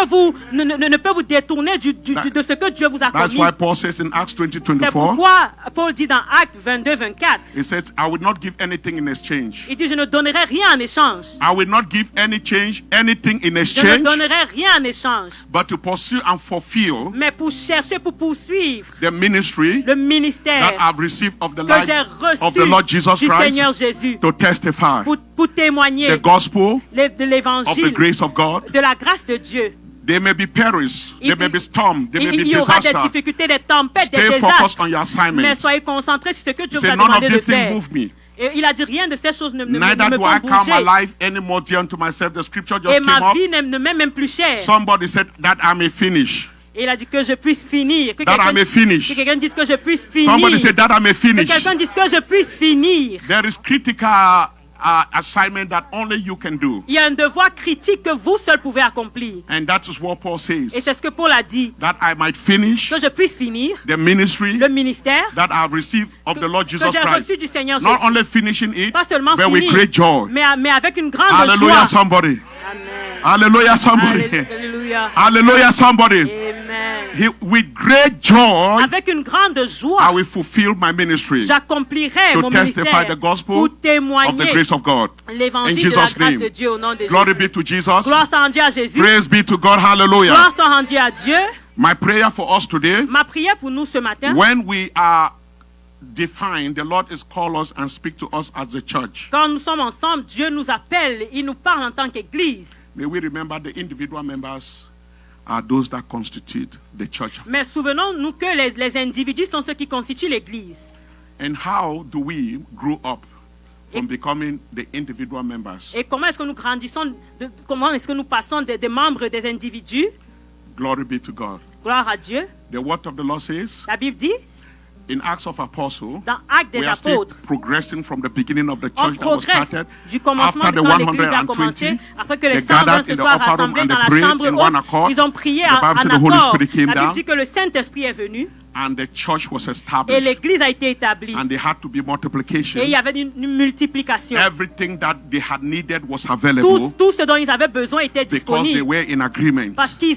peut vous détourner de ce que Dieu vous a That's commis. why Paul says in Acts C'est 20:24, pourquoi Paul dit dans Actes 22-24, he says, I will not give anything in exchange. il dit, je ne donnerai rien en échange. I will not give anything in Je ne exchange, donnerai rien en échange. but to pursue and fulfill Mais pour chercher, pour poursuivre the ministry le ministère that I've received of the que j'ai life reçu of the Lord Jesus du Seigneur Christ, Jésus, to testify pour témoigner the gospel de of the l'évangile, grace of God. de la grâce de Dieu. There may be perils, there may be storm, there may Il be y aura des disaster. difficultés, des tempêtes, des Stay focused désastres. on your Mais assignment. soyez concentrés sur ce que Dieu Say, vous a none of demandé de these things faire. move me. Et il a dit rien de ces choses ne me Neither do font I count my bouger. life any more dear unto myself. The scripture just Et came ma up. vie ne m'est même plus chère. Somebody said that I may finish. Et il a dit que je puisse finir. Que That I may finish. quelqu'un dise que je puisse finir. Somebody said that I may Que finish. quelqu'un dise que je puisse finir. There is critical assignment that only you can do. Il y a un devoir critique que vous seul pouvez accomplir. And that is what Paul Et says. c'est ce que Paul a dit. That I might finish Que je puisse finir the ministry le ministère that I have received of the Lord que Jesus j'ai Christ. reçu du Seigneur Not Jésus. only finishing it, Pas seulement but with finir, great joy. mais avec une grande Hallelujah, joie. somebody. Amen. Hallelujah, somebody. Alléluia. Hallelujah, somebody. Amen. With great joy, Avec une grande I joie, will fulfill my ministry j'accomplirai to mon testify ministère the gospel pour of the témoigner grace of God. In l'évangile de la Jesus' grâce name. de Dieu au nom de Glory Jésus. be to Jesus. Gloire soit rendue à Jésus. Praise be to God. Hallelujah. Gloire soit rendue à Dieu. My prayer for us today, Ma prière pour nous ce matin, when we are defined, the Lord is call us and speak to us as the church. quand nous sommes ensemble, Dieu nous appelle, il nous parle en tant qu'Église. May we remember the individual members are those that constitute the church. Mais souvenons-nous que les individus sont ceux qui constituent l'Église. And how do we grow up from becoming the individual members? Et comment est-ce que nous grandissons, comment est-ce que nous passons des membres des individus? Glory be to God. Gloire à Dieu. The word of the Lord says La Bible dit, in Acts of Apostles, dans Actes des we are still Apôtres, progressing from the beginning of the on church that was progresse started. du commencement After de the quand l'Église a commencé, 120, après que les they 120 gathered se in the soient upper room rassemblés and dans they la prayed chambre in one haute, accord. ils ont prié The en Bible said the Holy accord. Spirit came La Bible down. dit que le Saint-Esprit est venu And the church was et established. l'Église a été établie. And there had to be multiplication. Et il y avait une multiplication. Everything that they had needed was available Tout ce dont ils avaient besoin était because they disponible. were in agreement. Parce ils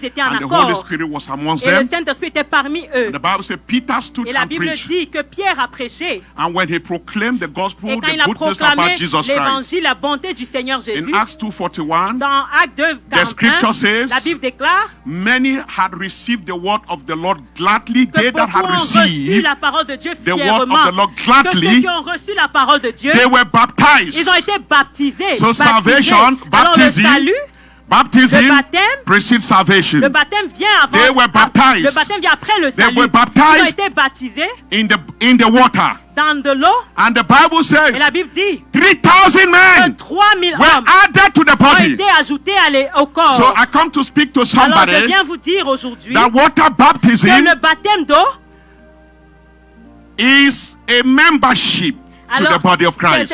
étaient en And the Holy accord. Spirit was amongst Et le them. Saint-Esprit était parmi eux. And the Bible said Peter stood Et la and Bible preached. dit que Pierre a prêché. And when he proclaimed the gospel, Et quand il a the goodness proclamé about Jesus Christ, l'évangile, la bonté du Seigneur Jésus, in Acts 2:41, dans Acte 2, the scripture 41, says, la Bible déclare many had received the word of the Lord gladly. que They that beaucoup had ont reçu received, la parole de Dieu the word of fièrement. the Lord Que gladly, ceux qui ont reçu la parole de Dieu, they were baptized. ils ont été baptisés. So baptisés. salvation, Alors le baptism, salut, baptism le baptême, precedes salvation. le baptême vient avant. They were baptized. Le baptême vient après le They salut. were baptized Ils ont été baptisés in the water. dans de l'eau. And the Bible Et says la Bible dit 3,000 que men 3000 were hommes added to the ont body. été ajoutés au corps. So I come to speak to Alors je somebody viens vous dire aujourd'hui that water que baptism le baptême d'eau, is a membership to the body of Christ.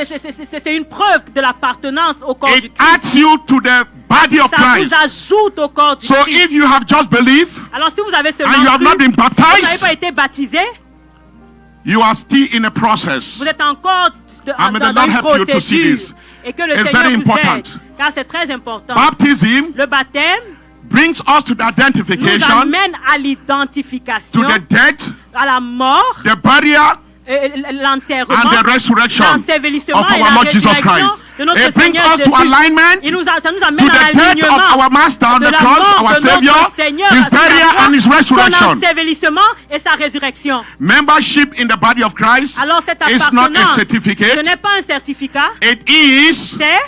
c'est une preuve de l'appartenance au corps du It Christ. adds you to the body of Ça vous Christ. ajoute au corps du So Christ. if you have just believed Alors si vous avez seulement and you have cru, not been vous n'avez baptized, pas été baptisé, you are still in a process. vous êtes encore may the dans Lord une help you to see procédure. this. Et que le It's Seigneur very vous important. aide, car c'est très important. Baptism Le baptême brings us to the nous identification, amène à l'identification, to the death, à la mort, the burial, l'enterrement, and the resurrection l'ensevelissement of et our la Lord Jesus résurrection Christ. de notre It brings Seigneur us to Jésus. alignment Ça nous amène to à the death l'alignement of our Master on de the la cross, mort our de Savior, notre Seigneur His sur la burial croix, and His son resurrection. ensevelissement et sa résurrection. Membership in the body of Christ Alors cette is not a appartenance, ce certificate. n'est pas un certificat, It is c'est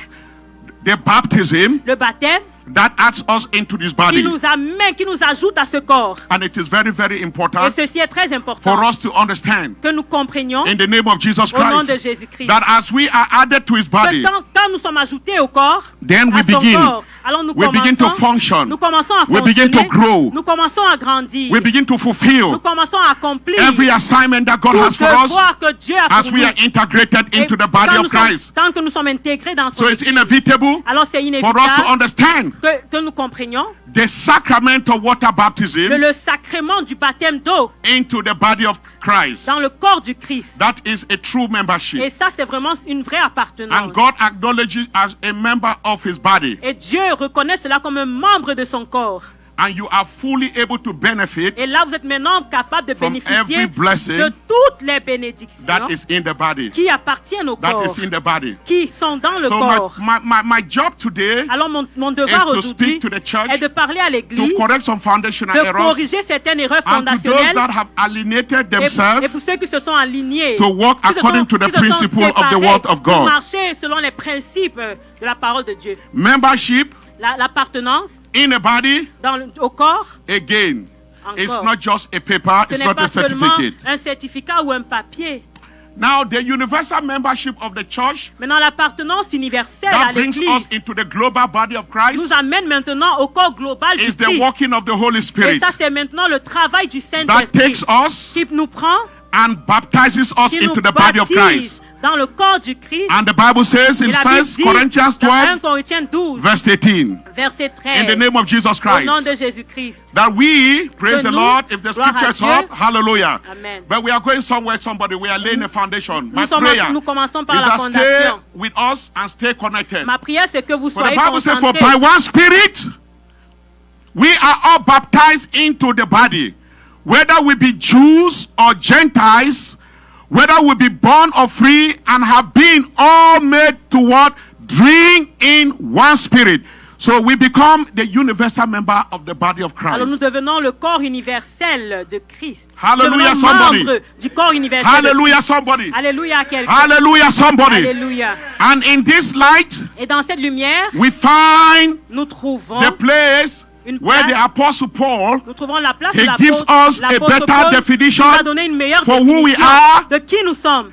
the baptism le baptême that adds us into this qui body. nous amène, qui nous ajoute à ce corps. And it is very, very Et important ceci est très for important us to understand que nous comprenions in the name of Jesus au nom de Christ Jésus-Christ. that as we are added to his Que body, quand nous sommes ajoutés au corps, then we à son begin. corps, alors nous We begin to function. nous commençons à We begin to fonctionner, grow. nous commençons à grandir, we begin to nous fulfill commençons à accomplir every assignment that God tout has for us devoir que Dieu a as pour we nous. are integrated Et into the body quand of nous sommes- Christ. tant que nous sommes intégrés dans son So it's Église, inevitable alors c'est for us to inévitable understand que nous comprenions the sacrament of water que baptism le sacrement du baptême d'eau into the body of Christ. dans le corps du Christ. That is a true Et membership. ça, c'est vraiment une vraie appartenance. And God acknowledges as a member of his body. Et Dieu reconnaît cela comme un membre de son corps. And you are fully able to benefit Et là, vous êtes maintenant capable de From bénéficier every blessing de toutes les bénédictions that is in the body. qui appartiennent au That corps, is in the body. qui sont dans le So corps. my job today Alors, mon is devoir to aujourd'hui speak to the church est de parler à to l'Église, correct some foundational de errors corriger certaines erreurs and to those fondationnelles that have alienated et themselves pour ceux qui se sont alignés, to walk qui se according sont- to the qui se sont principle of the séparés word of pour God. marcher selon les principes de la parole de Dieu. Membership L'appartenance in a body, au corps, again, it's Encore. not just a paper, ce it's n'est not pas a seulement certificate. un certificat ou un papier. Now, the universal membership of the church Maintenant, l'appartenance universelle à that brings us l'Église into the global body of Christ nous amène maintenant au corps global du is the Christ. working of the Holy Et Spirit ça, c'est maintenant le travail du that Saint-Esprit takes us qui nous prend, and baptizes us qui nous into the body of baptise Christ. dans le corps du Christ. And the Bible says Et in la 1 Bible dit Corinthians dans 1 12, Corinthiens 12, verse 18, verset in the 13, name of Jesus au Christ, nom de Jésus-Christ. that we, praise Que the nous, Lord, if the gloire à scripture is Dieu. up, hallelujah. Amen. But we are going somewhere, somebody, we are laying a foundation. My prayer Nous commençons par is la that stay fondation. with us and stay connected. Ma prière, c'est que vous For the soyez Bible says, for concentrés. by one Spirit, we are all baptized into the body, whether we be Jews or Gentiles, whether we be born or free, and have been all made to what? Drink in one Spirit. So we become the universal member of the body of Alors nous Christ. devenons le corps universel de Christ. Hallelujah, Nous devenons somebody. membres du corps universel. Hallelujah, somebody. Alléluia à quelqu'un. Hallelujah, somebody. Alléluia. And in this light, Et dans cette lumière, we find nous trouvons the place une where the place. Apostle Paul, Nous trouvons la place he de gives us a l'apôtre better Paul definition nous a donné une meilleure for who we définition are de qui nous sommes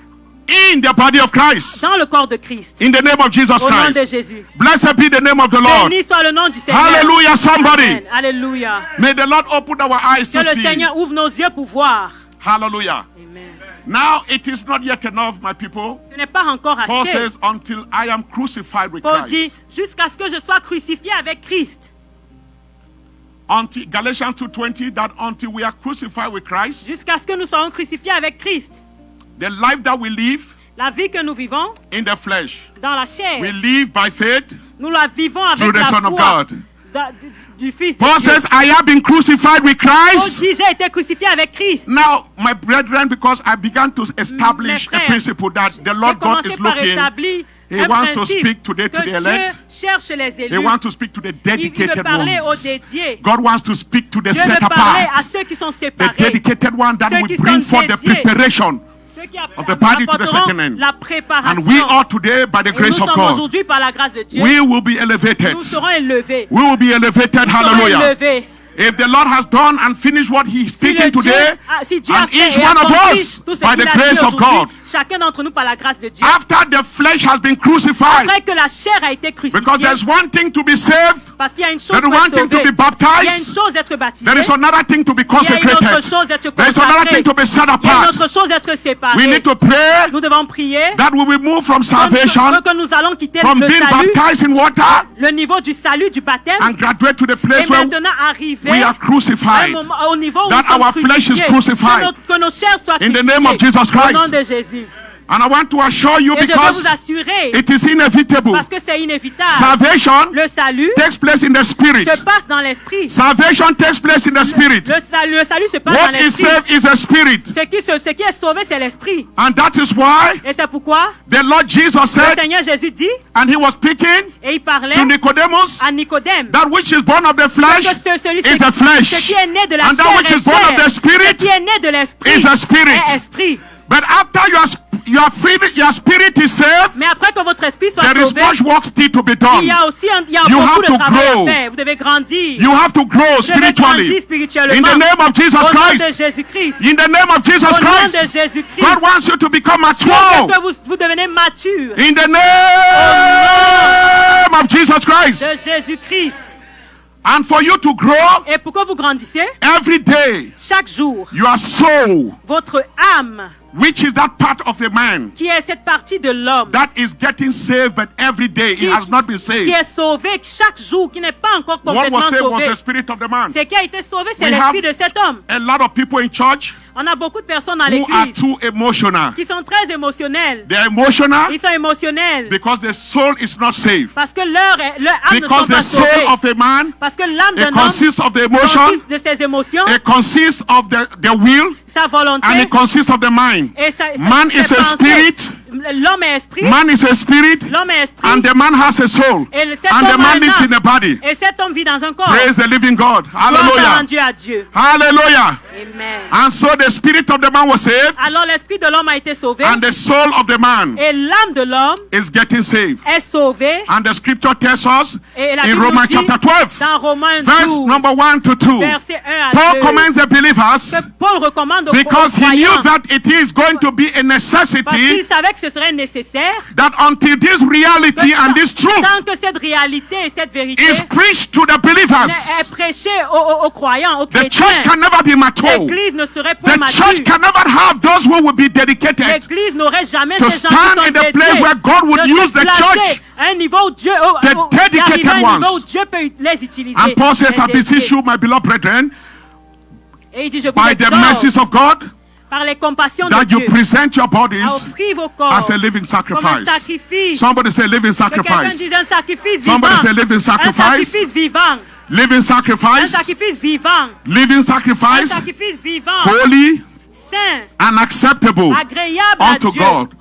in the body of Christ. dans le corps de Christ. In the name of Jesus Au nom de Christ. Jésus. Blessed be the name of the Lord. Béni soit le nom du Seigneur. Hallelujah, somebody. Amen. Alléluia. May the Lord open our eyes Que to le see. Seigneur ouvre nos yeux pour voir. Hallelujah. Amen. Now it is not yet enough, my people. Ce n'est pas encore Paul assez. says, until I am crucified with Paul dit, Christ. jusqu'à ce que je sois crucifié avec Christ. Until Galatians 2:20, that until we are crucified with Christ, Jusqu'à ce que nous soyons crucifiés avec Christ. the life that we live La vie que nous vivons in the flesh, dans la chair, we live by faith nous la vivons through avec the la Son of foi God. du Fils de Paul Dieu. says, I have been crucified with Paul Christ. dit, j'ai été crucifié avec Christ. Now, my brethren, because I began to establish Mes a frères, principle that the J'ai Lord God commencé is par looking, établir He un wants to principe speak today to que the Dieu elect. cherche les He élus. wants to speak to the Il veut dedicated parler aux ones. dédiés. God wants to speak to the Dieu set veut parler à apart, ceux qui sont the séparés. dedicated one that Ceux will qui bring sont forth the dédiés. preparation. Ceux qui of the body to the apporteront second end. la préparation. And we are today, by the Et nous grace of sommes God, aujourd'hui par la grâce de Dieu. we will be elevated. Nous serons élevés. We will be elevated. Nous serons Hallelujah. élevés. If the Lord has done and finished what He's speaking today, si Dieu a and fait each et one of accompli us, tout ce by qu'il the a dit grace of aujourd'hui, God, chacun d'entre nous par la grâce de Dieu, after the flesh has been crucified, après que la chair a été because crucifiée, there's one thing to be saved, parce qu'il y a une chose there's pour one être thing to sauvé, be il y a une baptized, chose d'être baptisé, there is another thing to be il y a une autre consecrated, chose d'être there is another consacré, thing to be set il y a une apart. autre chose d'être séparé. We need to pray Nous devons prier that we will move from salvation, que nous allons quitter from le being salut, baptized in water, le niveau du salut, du baptême, and graduate to the et place where maintenant arriver we are à un crucified. moment, au niveau où That nous sommes our flesh is crucifiés, crucified. que nos chairs soient In the crucifiées name of Jesus Christ. au nom de Jésus. And I want to assure you, Et je veux because vous assurer, it is inevitable, parce que c'est inévitable, salvation le salut takes place in the spirit. se passe dans l'esprit. Salvation takes place in the spirit. Le salut se passe What dans is l'esprit. saved is a spirit. Ce qui est sauvé, c'est l'esprit. And that is why Et c'est pourquoi the Lord Jesus le said, Seigneur Jésus dit, and he was speaking et il parlait to Nicodemus, à Nicodème, that which is born of the flesh que celui is the ce flesh, qui est né de la and that chair which est is born of chair, the ce spirit qui est né de l'esprit is a spirit. est esprit. But after your spirit is saved, Mais après que votre esprit soit there is sauvé, much work still to be il done. y a aussi You beaucoup have de to travail grow. à faire. Vous devez grandir. You have to grow Vous devez grandir spiritually. spirituellement. In the name of Jesus Au nom de Christ. Jésus-Christ. In the name of Jesus Au nom de Christ. Jésus-Christ. God wants you to become Dieu mature. veut que vous devenez mature. In the name of Jesus Christ. De Jésus-Christ. And for you to grow Et pour que vous grandissiez, every day, chaque jour, your soul, votre âme, which is that part of the man qui est cette partie de l'homme, that is getting saved, but every day it has not been qui saved. est sauvée chaque jour, qui n'est pas encore What complètement was saved was sauvé. the spirit of the man. Ce qui a été sauvé, c'est We l'esprit have de cet homme. a lot of people in church On a beaucoup de personnes dans who are l'église too emotional. qui sont très émotionnelles. They are emotional Ils sont émotionnels because the soul is not saved. parce que leur âme ne Because sont pas the soul sauvées. of a man, Parce que l'âme it d'un homme consists of the emotion, consiste de ses émotions, it consists of the will, sa volonté and it consists of the mind. et Man is ses a pensées. spirit, L'homme est esprit, man is a spirit, l'homme est esprit, and the man has a soul, et cet and the homme a man une lives âme. in a body. Et cet homme vit dans un corps. Praise the living God. Gloire Hallelujah. rendu à Dieu. Hallelujah. Amen. And so the spirit of the man was saved, Alors l'esprit de l'homme a été sauvé and the soul of the man et l'âme de l'homme is getting saved. est sauvée. And the scripture tells us Et la in Bible Romans dit chapter 12, dans Romains verse 12, number 1 to 2, verset 1 à Paul 2, commands the believers que Paul recommande aux because he croyants knew that it is going to be a parce qu'il necessity savait que ce serait nécessaire that until this reality and this truth tant que cette réalité et cette vérité is preached to the believers, est prêchée aux croyants, aux the chrétiens, church can never be mature. l'Église ne serait pas The church mature. can never have those who will be dedicated L'Église n'aurait jamais to ces gens qui stand sont in the dédiés place where God would de use se the placer church, à un niveau où Dieu, the dedicated d'arriver à un niveau ones. où Dieu peut les utiliser. And Paul says, I les beseech dédiés. you, my beloved brethren, Et il dit, je vous by the exhorte mercies of God, par les compassions de that you Dieu present your à bodies offrir vos corps as a living comme un sacrifice. sacrifice. Somebody say living Que quelqu'un sacrifice. dise un sacrifice vivant. Somebody say living Un sacrifice. sacrifice vivant. Living Un sacrifice. sacrifice vivant. Living Un sacrifice. sacrifice vivant. Holy Saint. and acceptable Agréable à unto Dieu. God.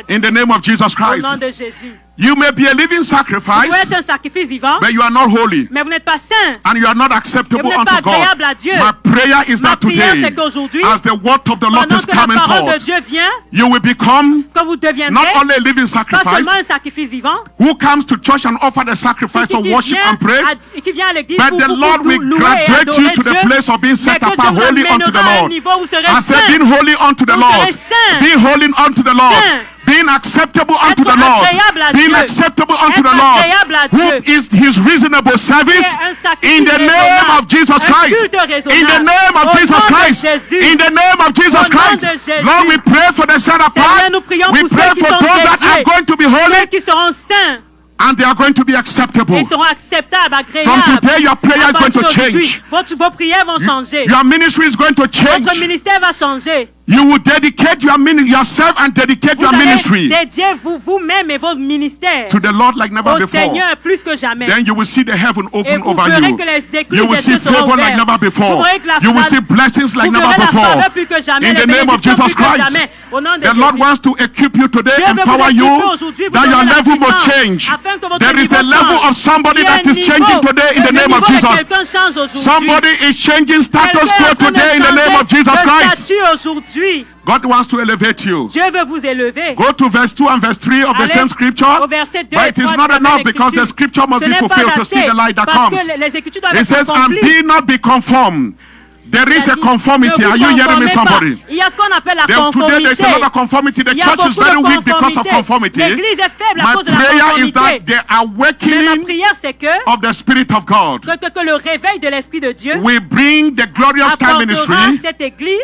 In the name of Jesus Au Christ. nom de Jésus. You may be a living Vous sacrifice, pouvez être un sacrifice vivant, but you are not holy. mais vous n'êtes pas saint. And you are not Et acceptable vous n'êtes pas unto God. agréable à Dieu. My prayer is Ma that prière, today, c'est qu'aujourd'hui, as the word of the Lord pendant is que la coming parole de forth, Dieu vient, you will become que vous not deviendrez only a living pas sacrifice, seulement un sacrifice vivant, who comes to church and offer the sacrifice of worship and praise, qui vient à l'église but pour the Lord will louer et graduate adorer you to the Dieu, place of being set mais que apart Dieu holy unto the ramènera à un Lord. niveau où vous serez I said, saint. being holy unto the Vous Lord. serez saint. Be holy unto the Lord. Saint. Being acceptable unto Être the Lord. agréable à Being Dieu. acceptable unto Être the Lord. agréable à Who Dieu. is his reasonable service? un sacrifice In the name raisonnable. of Jesus Un Christ. culte raisonnable. In the name of Au Jesus nom de Christ. Jésus. In the name of Jesus Au nom Christ. de Jésus. Lord, we pray for the set apart. Seigneur, nous prions We pour pray ceux qui for sont those that are dédiés. going to be holy Ceux qui seront saints and they are going to be acceptable. et seront acceptables, agréables. From today, your prayer is À going to partir d'aujourd'hui, change. vos prières vont changer. Your ministry is going to change. Votre ministère va changer. You will dedicate yourself and dedicate Vous your allez ministry dédier vous-même et votre ministère to the Lord like never au before. Seigneur plus que jamais. Then you will see the heaven Et open vous over verrez you. que les églises You will des see cieux seront favor like ouvertes. never before. Vous verrez que la You will faveur- see blessings like vous never verrez la before. faveur plus que jamais, In les the name of bénédictions Jesus plus que Christ. jamais. Au nom de The Lord Jésus. wants to equip you today, Dieu veut vous empower équiper you, aujourd'hui, vous that donner your la level must puissance, change. afin que votre There is niveau a level change. of somebody Il y a that un is changing niveau. today in the Le name of niveau de Jesus. quelqu'un change aujourd'hui. Somebody is changing status Quelqu'un est quo en train de today in the name of changer Jesus de Christ. statut aujourd'hui. God wants to elevate you. Dieu veut vous élever. Go to verse 2 and verse 3 of the Allez same scripture. au verset 2 But et it is 3 not de la enough même because the écriture. scripture must Ce be n'est pas fulfilled to see assez, the light that parce comes. que les écritures doivent It être says, and accomplies. be not be conformed. There is a conformity. Ne vous Are you hearing me, conformez somebody? pas. Il y a ce qu'on appelle la Today conformité. there's a lot of conformity. The Il y a church is beaucoup very de weak because of conformity. L'église est faible à My cause de la prayer is that conformité. the Mais ma awakening prière, c'est que of the Spirit of God que le réveil de l'Esprit de Dieu will bring the glorious time apportera ministry cette église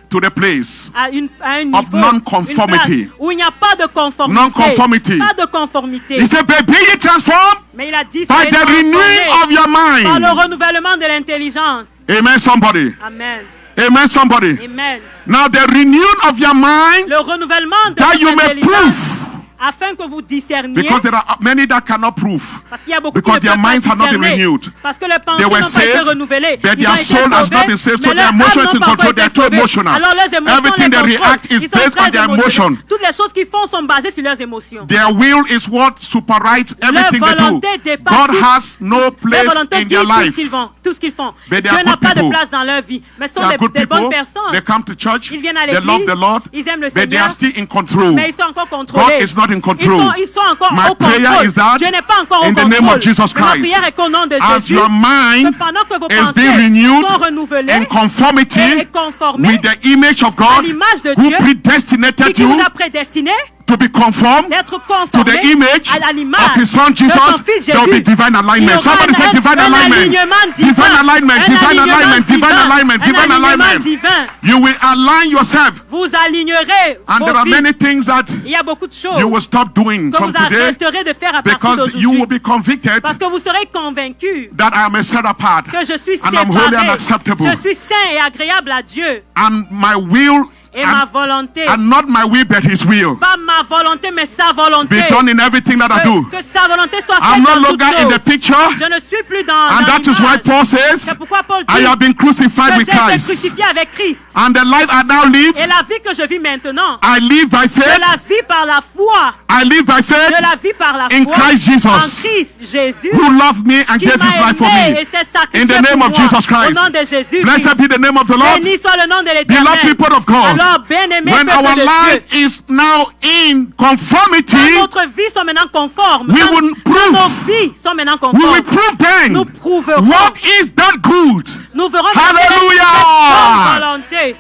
to the place à un niveau, of non-conformity. une place où il n'y a pas de conformité. Non-conformity. Pas de conformité. He said, but be ye transformed Mais il a dit, by soyez the renewing transformés of your par le mind. renouvellement de l'intelligence. Amen, somebody. Amen. Amen, somebody. Amen. Now the renewing of your mind, Le renouvellement de that you votre may intelligence prove afin que vous discerniez, Because there are many that cannot prove. parce qu'il y a beaucoup Because qui ne their peuvent pas minds have not been discerner, renewed. parce que leurs pensées They n'ont were pas été saved, renouvelées. but Ils their ont été soul has not sauvés, been saved, so mais their leur emotion âme is in n'a pas control. encore They are été too sauvée. emotional. Alors leurs émotions Everything les they contrôlent. react is Ils sont based on très their émotionnels. emotion. Toutes les choses qu'ils font sont basées sur leurs émotions. Their will is what superrides everything they do. volonté dépasse God tout. has no Leur place volonté in guide their tout ce life. qu'ils font. Tout ce qu'ils font. But they Dieu are n'a good pas de people. place dans leur vie. Mais ce They sont are good des bonnes people. personnes. They come to church. Ils viennent à They l'église. love the Lord. Ils aiment le But they Seigneur. are still in control. Mais ils sont encore God contrôlés. is not in control. Ils sont encore My au prayer contrôle. is that Dieu n'est pas encore au in the contrôle. name of Jesus Mais ma Christ, prière est qu'au nom de as Jésus, your mind que pendant que vos is being pensées renewed sont renouvelées in conformity et conformées with the image of God l'image de who Dieu, et predestinated qui vous you a prédestiné to be conformed d'être to conformé the image à l'image of his son de son Jesus. fils There will be Jésus. divine Il y alignment. aura Somebody say divine un alignment. alignement divin. Divine alignment, Un divine alignement alignment, divine divin. alignment, Un divine alignement alignment. divin. You will align yourself. Vous alignerez And there vos are vies. many things that Il y a beaucoup de choses you will stop doing que from vous today arrêterez de faire à partir because you will d'aujourd'hui. be convicted Parce que vous serez convaincus that I am a set apart que je suis and I'm holy and séparé. acceptable. Je suis saint et agréable à Dieu. And my will Et ma volonté, and not my will but his will pas ma volonté, mais sa volonté. be done in everything that I do. Que sa volonté soit I'm faite no dans toutes longer in the choses. picture, Je ne suis plus dans and that is why l'image. Paul says, C'est pourquoi Paul I dit have been crucified que with j'ai été Christ, crucifié avec Christ. and the life I now live, Et la vie que je vis maintenant, I live by je faith. la vis par la foi. I live by faith Je la vis par la in foi Christ Jesus, en Christ Jésus, who loved me and qui gave his m'a life for aimé me. et s'est sacrifié In the name pour of moi. Jesus Christ. Au nom de Jésus. Blessed be the name of the Lord. Béni soit le nom de Beloved l'Éternel. people of God, Alors, bien-aimés when peuple our de Dieu, life is now in conformity, quand notre vie sont maintenant conformes, we quand will quand prove. nos vies sont maintenant we will conformes, prove then nous prouverons, what is that good. nous verrons Hallelujah. cette bonne volonté.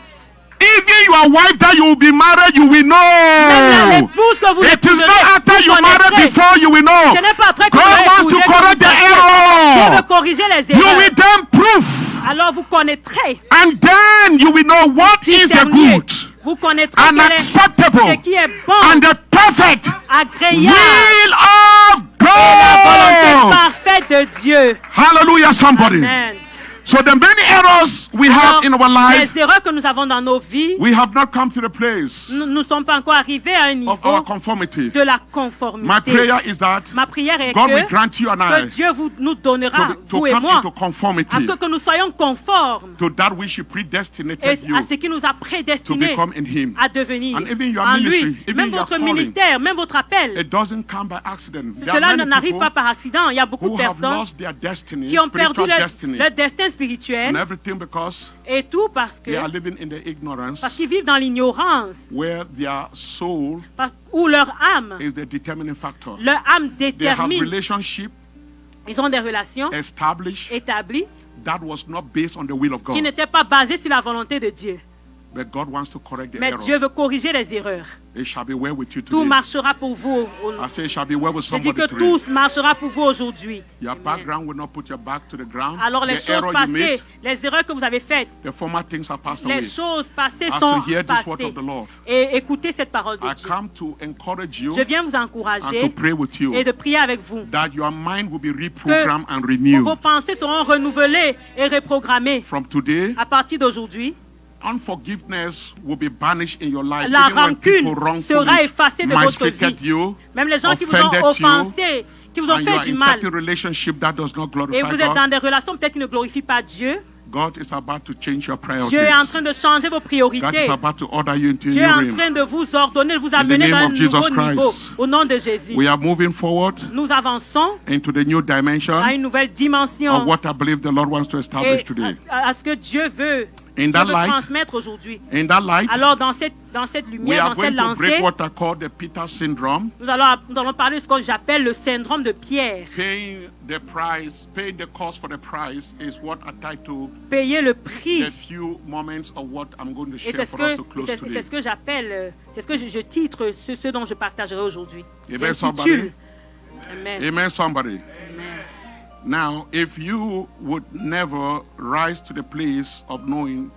Even your wife that you will be married, you will Même la know. l'épouse que vous It is épouserez, not after vous you married connaîtrez. before you will know. Ce n'est pas après que God vous wants l'avez to épousé que correct vous the sachiez. Dieu error. veut corriger les You erreurs. will then prove, Alors vous connaîtrez. and then you will know what is the Discerniez. good Vous connaîtrez and quel est acceptable ce qui est bon, and the perfect agréable, will of et la volonté God. parfaite de Dieu. Hallelujah, somebody. Amen. So the many errors we Alors, have in our life, les erreurs que nous avons dans nos vies, we have not come to the place nous ne sommes pas encore arrivés à un niveau of our conformity. de la My conformité. prayer is that Ma prière est God will que grant you and I Dieu nous donnera, to vous et come moi, into conformity à que nous soyons conformes to that which He et predestinated you à ce qui nous a to prédestinés become in Him. à devenir And even your en ministry, lui. even Même your votre calling, ministère, même votre appel, It doesn't come by accident. There are cela many n'arrive people pas par accident. Il y a beaucoup who de have personnes lost their destiny, qui ont perdu spiritual destiny, leur destin and spirituel everything because et tout parce they are que living in the ignorance parce qu'ils vivent dans l'ignorance where their soul où leur âme is the determining factor. leur âme They have détermine. relationship Ils ont des relations established établies that was not based on the will of qui God. n'étaient pas basées sur la volonté de Dieu. But God wants to correct the Mais error. Dieu veut corriger les erreurs. It shall be well with you Tout today. marchera pour vous. I say it shall be well with Je dis somebody que today. tout marchera pour vous aujourd'hui. Your Amen. background will not put your back to the ground. Alors les The choses error you passées, made, les erreurs que vous avez faites, the former things are passed away. les choses passées As sont to hear this word passées. of the Lord, Et écoutez cette parole de I Dieu. come to encourage you Je viens vous and to encourager pray with you et de prier avec vous. that your mind will be reprogrammed and renewed. Vos pensées seront renouvelées et reprogrammées. From today, À partir d'aujourd'hui, unforgiveness will be banished in your life. la Even when people rancune wrongfully sera effacée de votre mistreated vie. you, Même les gens qui vous ont offended you, offensé, qui vous ont and you fait are du in mal, certain relationship that does not et glorify vous êtes dans God, des relations peut-être qui ne glorifient pas Dieu, God is about to change your Dieu est en priorities. train de changer vos God priorités. is about to order you into a Dieu est new en realm. train de vous ordonner, de vous amener name dans un of Jesus nouveau niveau. Christ. Au nom de Jésus. We are moving forward Nous avançons into the new dimension à une nouvelle dimension of what I believe the Lord wants to establish et today. à ce que Dieu veut, In Dieu that veut light, transmettre aujourd'hui. in that light, Alors dans cette we lumière, are dans cette going to break lancée, what I call the Peter syndrome. nous allons parler de ce que j'appelle le syndrome de Pierre. Paying the price, paying the cost for the price is what I try to Payer le prix. the few moments of what I'm going to Et share for us to close c'est today. ce que j'appelle, c'est ce que je titre ce dont je partagerai aujourd'hui. Amen, J'intitule. Amen. Amen, somebody. Amen. Now, if you would never rise to the place of knowing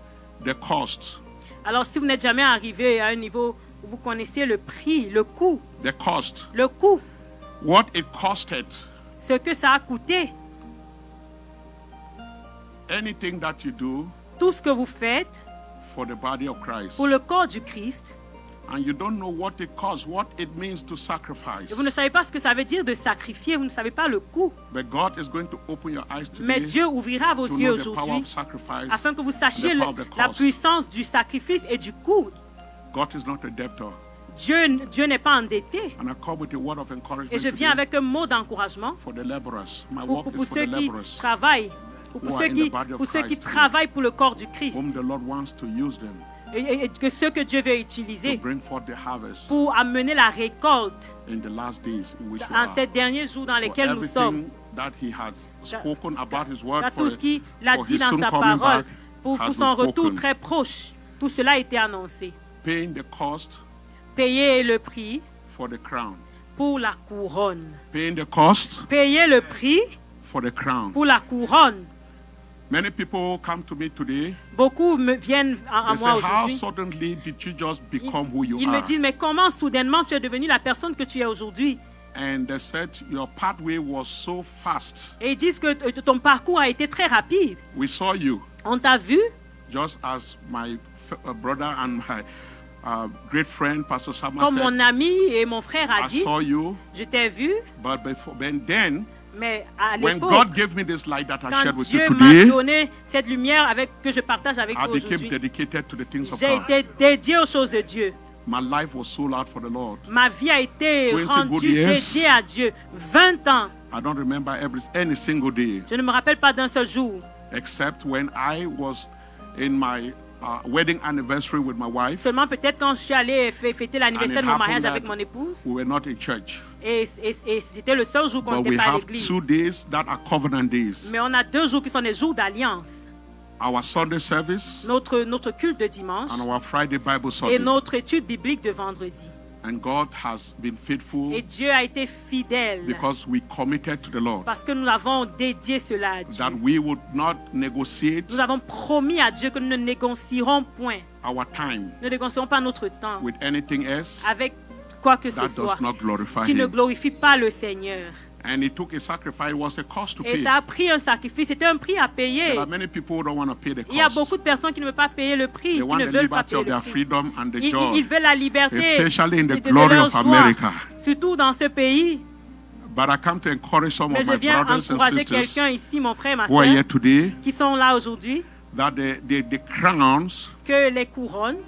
the cost, Alors si vous n'êtes jamais arrivé à un niveau où vous connaissez le prix, le coût, what it costed, ce que ça a coûté, anything that you do tout ce que vous faites for the body of Christ, pour le corps du Christ, and you don't know what it costs, what it means to sacrifice. Et vous ne savez pas ce que ça veut dire de sacrifier, vous ne savez pas le coût. But God is going to open your eyes Mais today Dieu ouvrira vos to yeux know the power aujourd'hui of sacrifice. afin que vous sachiez the power of the la cost. puissance du sacrifice et du coût. God is not a debtor. Dieu n'est pas endetté. And I come with a word of encouragement Et je viens today avec un mot d'encouragement for the laborers. My pour, work pour is for ceux the qui laborers travaillent, pour who are ceux in qui, the body of pour ceux qui Christ, travaillent pour le corps du Christ. whom the Lord wants to use them Et que ceux que Dieu veut to utiliser bring forth the harvest pour amener la récolte in the last days in which we en are. ces derniers jours dans For lesquels nous sommes. everything that he has spoken about his word Car for, tout ce qu'il a for dit his dans soon sa coming parole back pour has son been retour spoken. très proche, tout cela a été annoncé. Paying the cost Payer le prix for the crown. pour la couronne. Paying the cost Payer le prix for the crown. pour la couronne. Many people come to me today. Beaucoup me viennent à They moi say, how aujourd'hui. suddenly did you just become who you Ils me are? disent, mais comment soudainement tu es devenu la personne que tu es aujourd'hui? And they said your pathway was so fast. Et ils disent que ton parcours a été très rapide. We saw you On t'a vu, just as my brother and my great friend Pastor Samuel comme mon said. ami et mon frère a I dit, saw you, je t'ai vu, but before then, mais à when l'époque, God gave me this light that I quand shared with you Dieu m'a today, donné cette lumière que je partage avec I vous became aujourd'hui, dedicated to the things of j'ai God. été dédié aux choses de Dieu. My life was sold out for the Lord. Ma vie a été 20 good rendue years. dédiée à Dieu. 20 ans. I don't remember any single day, Je ne me rappelle pas d'un seul jour, except when I was in my wedding anniversary with my wife. seulement peut-être quand je suis allé fêter l'anniversaire de mon mariage avec mon épouse. We were not in church, Et c'était le seul jour qu'on but we n'était pas à have l'église. 2 days that are covenant days. Mais on a 2 jours qui sont des jours d'alliance. Our Sunday service Notre culte de dimanche and our Friday Bible et Sunday. notre étude biblique de vendredi. And God has been faithful Et Dieu a été fidèle because we committed to the Lord parce que nous avons dédié cela à Dieu. that we would not negotiate Nous avons promis à Dieu que nous ne négocierons point. our time Nous ne négocierons pas notre temps with anything else avec quoi que ce that soit does not glorify qui ne Him. glorifie pas le Seigneur. And it took a sacrifice, it was a cost to Et pay. ça a pris un sacrifice, c'était un prix à payer. There are many people who don't want to pay the Il y a cost. beaucoup de personnes qui ne veulent pas payer le prix, They qui want ne the veulent pas liberty payer of le their prix. freedom and the Ils joy. veulent la liberté Especially in the de glory leur of joie, America. surtout dans ce pays. But I come to encourage some Mais of je my viens brothers and encourager sisters quelqu'un ici, mon frère, ma who are soeur, here today qui sont là aujourd'hui, that the crowns que les couronnes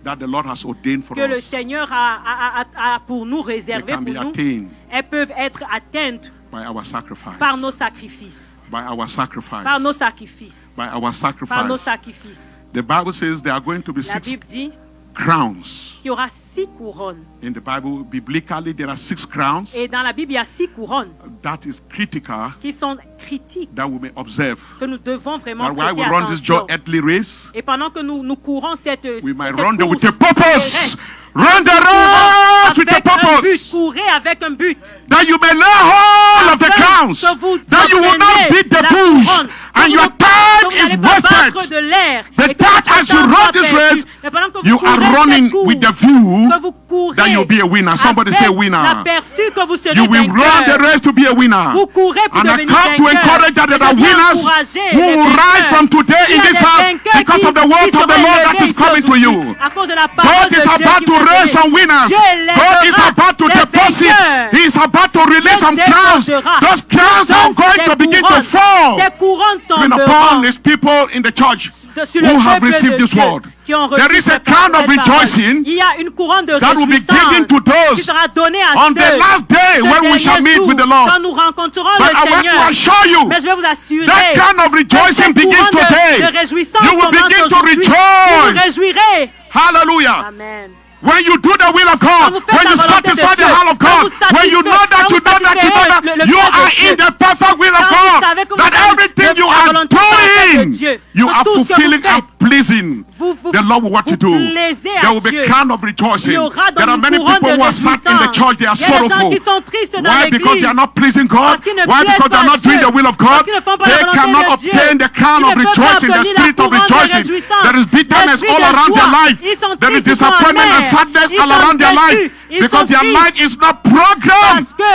that the Lord has ordained for que le us, Seigneur a pour nous they réservées can pour be nous, attained elles peuvent être atteintes by our sacrifice. par nos sacrifices. By our sacrifice. Par nos sacrifices. By our Par nos sacrifice. sacrifices. The Bible says there are going to be La 6 Bible dit crowns. qu'il y aura 6 couronnes. In the Bible, biblically, there are 6 crowns. Et dans la Bible, il y a 6 couronnes That is critical qui sont critiques, that we may observe. que nous devons vraiment But while we prêter run this attention. earthly race, Et pendant que nous courons cette we might cette run with course a purpose. terrestre, Run the race with a avec un but, purpose. courez avec un but. That you may lay hold of the crowns. Que vous That you will not obteniez beat the la bush. couronne. And Que your vous time n'allez is pas battre wasted. de l'air. But Et que that votre as you temps run soit this perdu. race, Mais pendant que vous you courez are cette running course, with the view que vous courez that you'll be a winner. Somebody say avec winner. l'aperçu que vous serez You will run the vainqueur. race to be a winner. Vous courez pour And I devenir come to vainqueur. encourage that there Et are je viens winners encourager who les will rise vainqueurs. from today Il y in a this des house vainqueurs because of the qui word of the seront Lord that élevés is coming to aujourd'hui you. à cause de la parole God de is Dieu about qui to vous est raise donnée. some winners. Dieu God is lèvera about to des deposit. vainqueurs. He is about to release some Dieu crowns. déposera. Those crowns are going to begin to fall Ces couronnes even tomberont upon his people in the church sur le who have peuple received de this Dieu word. qui ont There reçu is a cette crown of parole. rejoicing Il y a une couronne de that will be réjouissance given to qui those sera donnée à on ceux the last day ce when we shall dernier meet jour, with the Lord. quand nous rencontrerons But le I want to Seigneur. assure you Mais je vais vous assurer that kind of que rejoicing cette begins couronne today. de réjouissance You will commence begin to aujourd'hui. Vous vous rejoice. réjouirez. Hallelujah. Amen. When you do the will of Quand God, vous faites when la you volonté de satisfy the Dieu, will of quand God, vous when you know satisfaites- that quand you vous know that you know satisfaites that le you cœur de are Dieu. in the perfect will of Quand vous God, savez que vous that êtes everything de you la are volonté parfaite de doing, Dieu, you que are tout ce que vous fulfilling faites, and pleasing. vous The Lord will what you do. plaisez à There will be Dieu. crown of Il rejoicing. y aura There dans are une many couronne people de who are sat in the réjouissance. church, they are Il y a des gens sorrowful. qui sont tristes dans Why? Because l'église. they are not pleasing God. Parce qu'ils ne Why? plaisent Because they are pas not doing Dieu. the will of Parce God. qu'ils ne font pas la They volonté cannot de Dieu. obtain the crown Ils of ne peuvent pas rejoicing, the obtenir la spirit of couronne de rejoicing. réjouissance. There is bitterness L'esprit all de around their joie. life. Ils sont There is tristes, ils sont disappointment and amers. sadness Ils all sont around their déçus. life. Ils Because sont their tristes. life is not programmed Parce que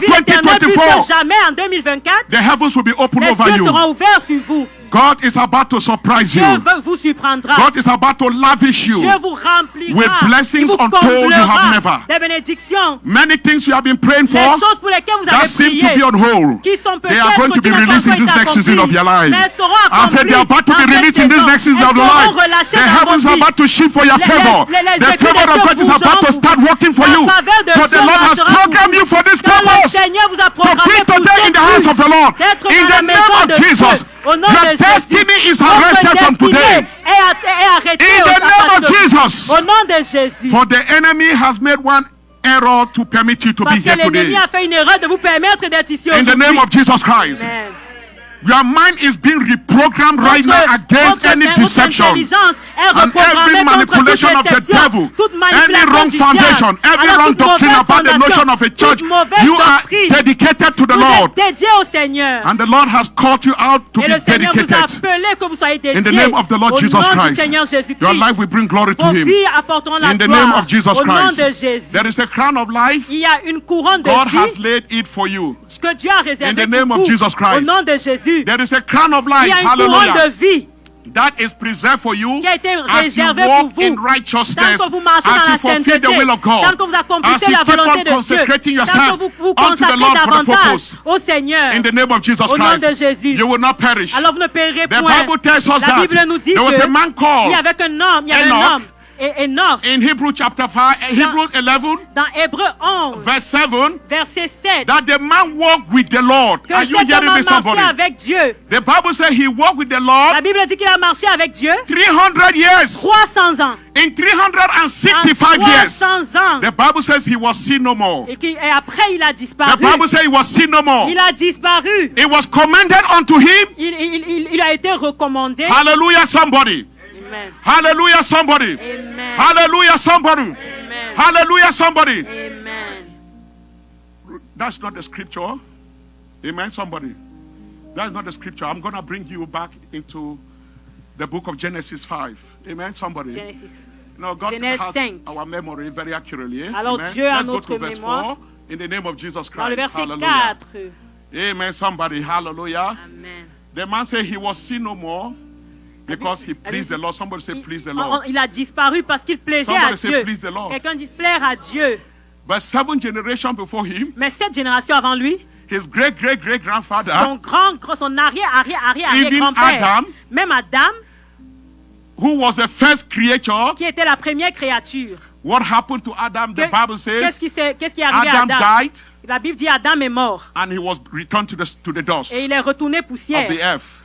vie éternelle, 2024, puisque jamais en 2024, the heavens will be open les over cieux you. seront ouverts sur vous. God is about to surprise Dieu you. vous surprendra. God is about to lavish you. Dieu vous remplira. with blessings Il vous untold you have comblera never. des bénédictions. Many things you have been praying Les for choses pour lesquelles vous that avez seem prié, to be on hold, qui sont they are going to be peut-être released in qui n'ont this pas next encore season of your life. mais elles seront I said they are about to be accomplies released in this dans next season of cette your saison. life. Elles seront The heavens are relâchées about to shift for your Les- favor. les The favor of God is about to start working for La you. faveur de For the Dieu Lord has marchera programmed you for this Car le purpose. Seigneur vous a To programmé be pour today in the house of the Lord. d'être In dans la the maison name of de Jesus. Dieu. Au nom Your de Jésus. destiny is Votre arrested from destinée today. est arrêtée In the name of Jesus. Au nom de Jésus. For the enemy has made one error to permit you to be Parce que here today. l'ennemi a fait une erreur de vous permettre d'être ici In the aujourd'hui. name of Jesus Christ. Amen. Your mind is being reprogrammed right now against any deception and every manipulation of the devil, any wrong foundation, every wrong doctrine about the notion of a church. You are dedicated to the Lord, dédié au Seigneur. and the Lord has called you out to Et be le Seigneur vous a dedicated. appelé que vous soyez dédiés. In the name of the Lord Au Jesus nom du Christ, Seigneur Jésus-Christ. your life will bring glory to Vos Him. vies apporteront la In the gloire. name of Jesus Au nom de Christ, Jésus. there is a crown of life. Il y a une couronne de God vie has laid it for you. que Dieu a In réservée the name pour of vous. Jesus Christ. Au nom de Jésus. There is a crown of Il life. y a une couronne Hallelujah. de vie That is preserved for you qui a été as you réservée pour walk vous. in Tant righteousness, que vous marchez as dans you la fulfill sainteté, the will of God, tant que vous as accomplissez you la keep volonté on de Dieu, consecrating tant yourself que vous vous unto the consacrez Lord for the davantage purpose. au Seigneur. In the name of Jesus Au nom de Christ, Jésus. you will not perish. Alors vous ne périrez The point. Bible tells us La that Bible nous dit there was que a man il called y avait un homme, il y avait Enoch. un homme, et Enoch, in Hebrew chapter 5, Hebrew 11, dans Hébreux 11, verse 7, verset 7, that the man walked with the Lord. que Are you cet homme hearing a me, marché somebody? avec Dieu. The Bible says he walked with the Lord La Bible dit qu'il a marché avec Dieu 300 years. 300 ans. In En 365 years, 300 ans. the Bible says he was seen no more. Et après, il a The disparu. Bible says he was seen no more. Il a disparu. It was commended unto him. Il a été recommandé. Hallelujah, somebody. Amen. Hallelujah, somebody. Amen. Hallelujah, somebody. Amen. Hallelujah, somebody. Amen. That's not the scripture. Amen, somebody. That's not the scripture. I'm going to bring you back into the book of Genesis 5. Amen, somebody. Genesis. No, God Genèse has 5. our memory very accurately. Alors Amen. Dieu a Let's go notre to verse mémoire. 4 in the name of Jesus Dans le Christ. verset Hallelujah. 4. Amen, somebody. Hallelujah. Amen. The man said he was seen no more because he pleased the Lord. Somebody say, please the Lord. Il a disparu parce qu'il plaisait à Somebody say, Dieu. please the Lord. Quelqu'un dit plaire à Dieu. But 7 generations before him, Mais 7 générations avant lui, his great-great-great-grandfather, son arrière-arrière-arrière Even grand-père, Adam, même Adam, who was the first creature, qui était la première créature. what happened to Adam? The Bible says Qu'est-ce qui est arrivé à Adam Adam? died La Bible dit Adam est mort and he was returned to the dust et il est retourné poussière of the earth.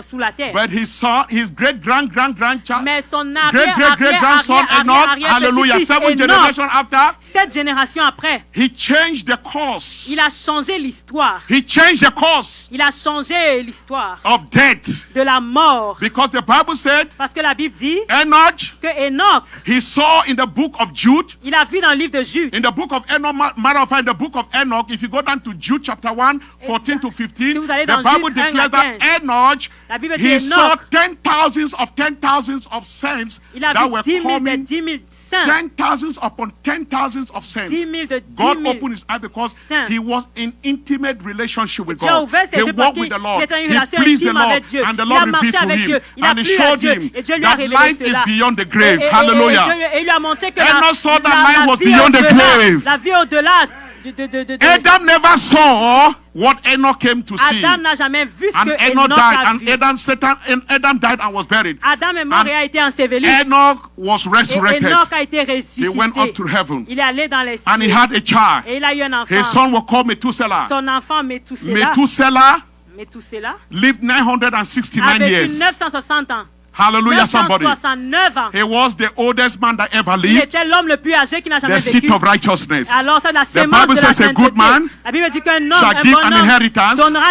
sous la terre. But his son, his great-great-great-grandchild, Mais son great-great-great-grandson Enoch, hallelujah, 7 generations after, 7 générations après, he changed the course. il a changé l'histoire. He changed the course Il a changé l'histoire of death. de la mort. Because the Bible said, Parce que la Bible dit Enoch, que Enoch, he saw in the book of Jude, il a vu dans le livre de Jude. in the book of Enoch, matter of fact, in the book of Enoch, if you go down to Jude chapter 1, 14 to 15, Si vous allez the dans Bible Jude 1 declares à that 15, Enoch, la Bible dit he saw Enoch, 10,000s of saints il a that vu were 10 000 de coming, 10 000 saints. 10,000s upon 10,000s of saints. 10 000 de 10 God 000 opened his eyes because saints. he was in intimate relationship with Dieu a God. ouvert ses He yeux parce walked with the Lord. qu'il était en une He relation pleased the intime Lord. avec Dieu. And the Il Lord a marché revealed to avec Dieu. him. Il a And he plu à showed Dieu. him Et Dieu lui a that révélé life cela. is beyond the grave. Et Hallelujah. il lui a montré que Enoch saw that life was vie beyond the au-delà, grave. la vie au-delà de Adam never saw what Enoch came to see. Adam n'a jamais vu ce And que Enoch Enoch died. a And vu. Adam died and was buried. Adam est mort And et a été enseveli. Enoch was Et resurrected. Enoch a été He went up ressuscité. to heaven. Il est allé dans les And he cieux. had a child. Et il a eu un enfant. His son was called Methuselah. Son enfant Methuselah. Methuselah lived 969 a vécu years. 960 ans. Hallelujah, somebody. 969 ans. He was the oldest man that ever Il lived. était l'homme le plus âgé qui n'a jamais The seat vécu. of righteousness. Alors ça, la The sémence Bible de la says a good sainteté. man La Bible dit qu'un homme, shall un give bon an homme, inheritance donnera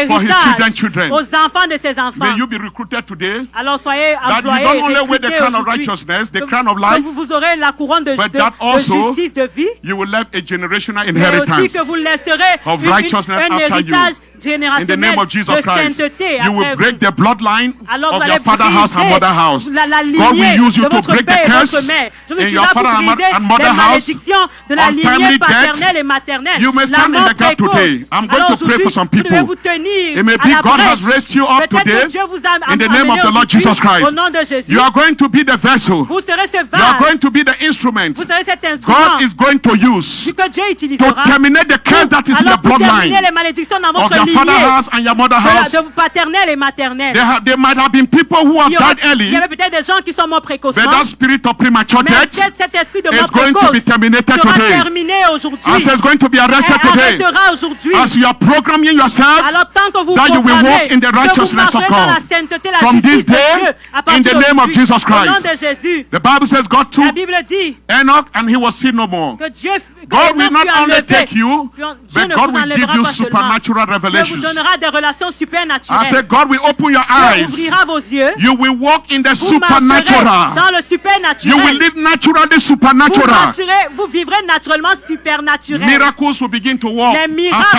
for his l'héritage children. aux enfants de ses enfants. May you be recruited today. Alors soyez That you employés, don't only wear the recrutés crown of aujourd'hui. righteousness, the Que- crown of que life, vous aurez la couronne de but that also justice, de vie, you will leave a generational mais aussi inheritance. que vous laisserez of un righteousness héritage after you. In the générationnel name of Jesus de Christ, sainteté you will après break vous. the bloodline Alors vous of allez your father's briser house and mother house. la God lignée will use you de to votre break the père et curse votre mère. Je vous in utilisera your pour father briser and mother les house. malédictions de la untimely lignée death. paternelle et maternelle. You may La stand in mort the gap précoce. today. I'm going Alors to pray for some aujourd'hui, vous devez people. vous tenir It may à be la God has brèche. raised you up Peut-être today que Dieu vous a in the name amené of the Lord aujourd'hui Jesus Christ. au nom de Jésus. You are going to be the vessel. Vous serez ce You are vase. going to be the instrument Vous serez cet instrument God is going to use que Dieu to utilisera. terminate the curse that is in the Alors pour terminer bloodline les malédictions dans of votre your father lignée house and your mother house. de paternelle et maternelle. There might have been people who have Il y aura- died il y early, avait peut-être des gens qui sont morts but précocement. that spirit of premature Mais death cet esprit de is mort going to be précoce terminated sera today. terminé aujourd'hui. As it's going to be arrested Elle today. arrêtera aujourd'hui. As you are programming yourself Alors tant que vous that you will proclamez walk in the que vous righteousness of marcherez dans la God. sainteté, la From justice this de day, Dieu, à in partir the name of d'aujourd'hui, Jesus au nom Christ. de Jésus. The Bible says God La took Bible dit Enoch and he was seen no more. que Dieu God will Enoch not fut only enlevé. take you, Dieu but ne God vous will enlèvera give you pas seulement. supernatural Dieu vous revelations. donnera des relations I supernaturelles. said God will open your Dieu eyes. ouvrira vos yeux. You will walk in the Vous marcherez supernatural. dans le You will supernaturel. live naturally Vous supernatural. marcherez, vous vivrez naturellement supernaturel. Miracles will begin to walk Les after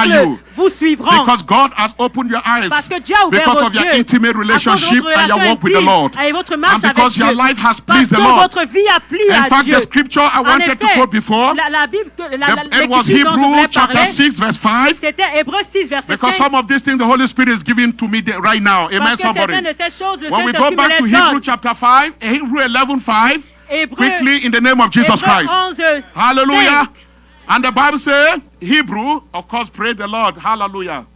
miracles you. vous suivront. Because God has opened your eyes. Parce que Dieu a ouvert Because vos of your yeux. intimate À cause de relationship votre and your relation walk with the intime Lord. et votre marche And avec because your Dieu. life has Parce pleased the que Lord. votre vie a plu In à fact, Dieu. the scripture I En wanted to effet, quote before, la Bible, it was l'écriture dont je Hebrews voulais chapter parler, 6 verse 5. c'était Hébreux 6, verset Because 5. some of these things the Holy Spirit is giving to me right now. Amen, Parce que somebody. certaines de ces choses, le When we go Saint-Esprit me back to les Hebrews donne. chapter 5, Hebrews 11:5, Hébreux, quickly in the name of Jesus Hébreux Christ. 11, Hallelujah. 5. And the Bible says, Hebrew, of course, praise the Lord. Hallelujah.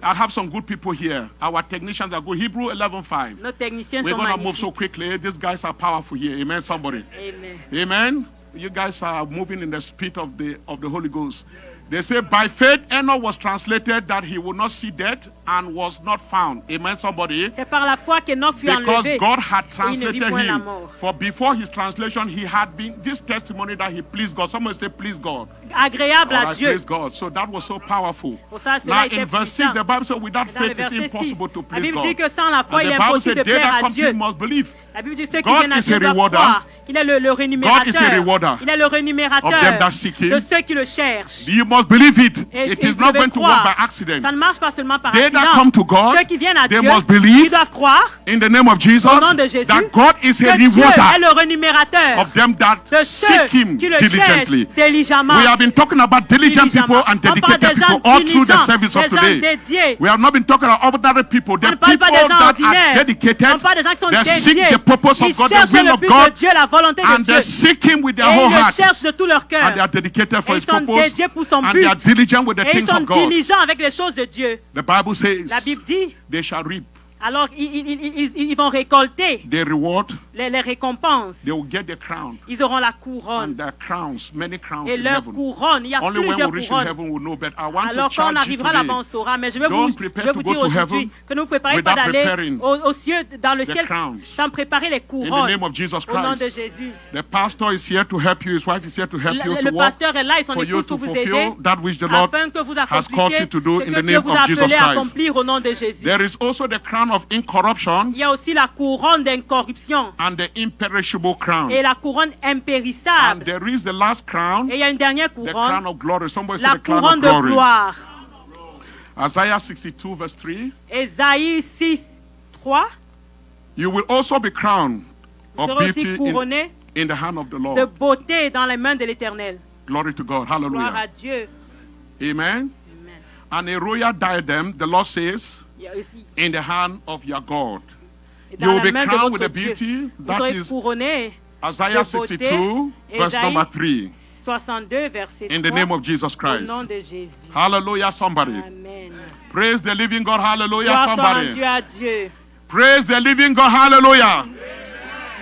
I have some good people here. Our technicians are good. Hebrew 11:5. Nos techniciens We're sont going to move so magnifiques. quickly. These guys are powerful here. Amen, somebody. Amen. Amen. You guys are moving in the spirit of the Holy Ghost. They say, by faith, Enoch was translated that he would not see death and was not found. Amen, somebody. C'est par la foi qu'Enoch fut Because enlevé. God had Et il ne vit translated point la him. mort. For before his translation, he had been this testimony that he pleased God. Someone say, please God. Agréable All à right, Dieu. praise God. So that was so powerful. Pour ça, cela Now, était in verse 6, puissant. the Bible says, without Dans le faith, it's verset 6, impossible to la please Bible dit God. que sans la foi, And il the est Bible impossible says, de they plaire that à come to Dieu. him must believe. La Bible dit ceux qui God viennent à is Dieu a doivent rewarder. croire qu'il est le rémunérateur. God is a rewarder Il est le of them rémunérateur that seek him. de ceux qui le cherchent. You must believe it. Et It vous is not devez going to croire. work by accident. Ça ne marche pas seulement par They that accident. come to God, Ceux qui viennent à they Dieu, must believe ils doivent croire in the name of Jesus au nom de Jésus that God is a que Dieu est rewarder le rémunérateur of them that de ceux seek him qui le cherchent diligently. diligemment. We have been talking about diligent people and On parle dedicated des gens people all through the diligents, service of des gens today. dédiés. We have not been talking about ordinary people. On The ne parle people pas des gens that are ordinaires. dedicated, On parle des gens qui sont they dédiés. seek the purpose Ils of God, cherchent the will le of but God, de Dieu, la volonté de and Dieu. they seek him with their Et whole ils le heart. cherchent de tout leur cœur. And they are dedicated for Et his ils sont purpose. dédiés pour son And but. they are diligent with the Et ils things sont of God. diligents avec les choses de Dieu. The Bible says La Bible dit, they shall reap alors ils vont récolter the reward. les récompenses. They will get the crown. Ils auront la And couronne. their crowns, many crowns Et in leur heaven. couronne, il y a Only when plusieurs we reach in couronnes. heaven we know. But I want Alors to quand on charge you arrivera là-bas, on today. saura. Mais je vais Don't vous prepare dire to go to aujourd'hui heaven que ne vous préparez pas without d'aller preparing aux cieux, dans le the ciel, crowns. sans préparer les In the couronnes. name of Jesus Au nom de Christ. Jésus. The pastor is here to help you. His wife is here to help you to Le walk pasteur est là et son for you épouse to pour vous aider fulfill that which the Lord afin que vous has called you accomplissiez to do ce in que the Dieu name vous of a Jesus appelé à Christ. accomplir au nom de Jésus. There is also the crown of incorruption Il y a aussi la couronne d'incorruption and the imperishable crown. et la couronne And impérissable. there is the last crown, Et il y a une dernière the crown couronne, of glory. Somebody say la the crown couronne of de glory. gloire. Isaiah 62 verse 3. Ésaïe 6, 3. You will also be crowned Vous of serez aussi beauty couronné in the hand of the de Lord. beauté dans les mains de l'Éternel. Glory to God. Gloire à Hallelujah. Dieu. Amen. Amen. And a royal diadem, the Lord says, Il y a aussi, in the hand of your God. et You dans will les be mains de crowned votre with the Dieu, beauty. vous That serez is couronné. Isaiah de beauté. 62, verse Ésaïe number 3. 62, verset 3. In the name of Jesus Au Christ. nom de Jésus. Hallelujah, somebody. Amen. Praise the living God. Hallelujah, Gloire soit rendue somebody. à Dieu. Praise the living God. Hallelujah.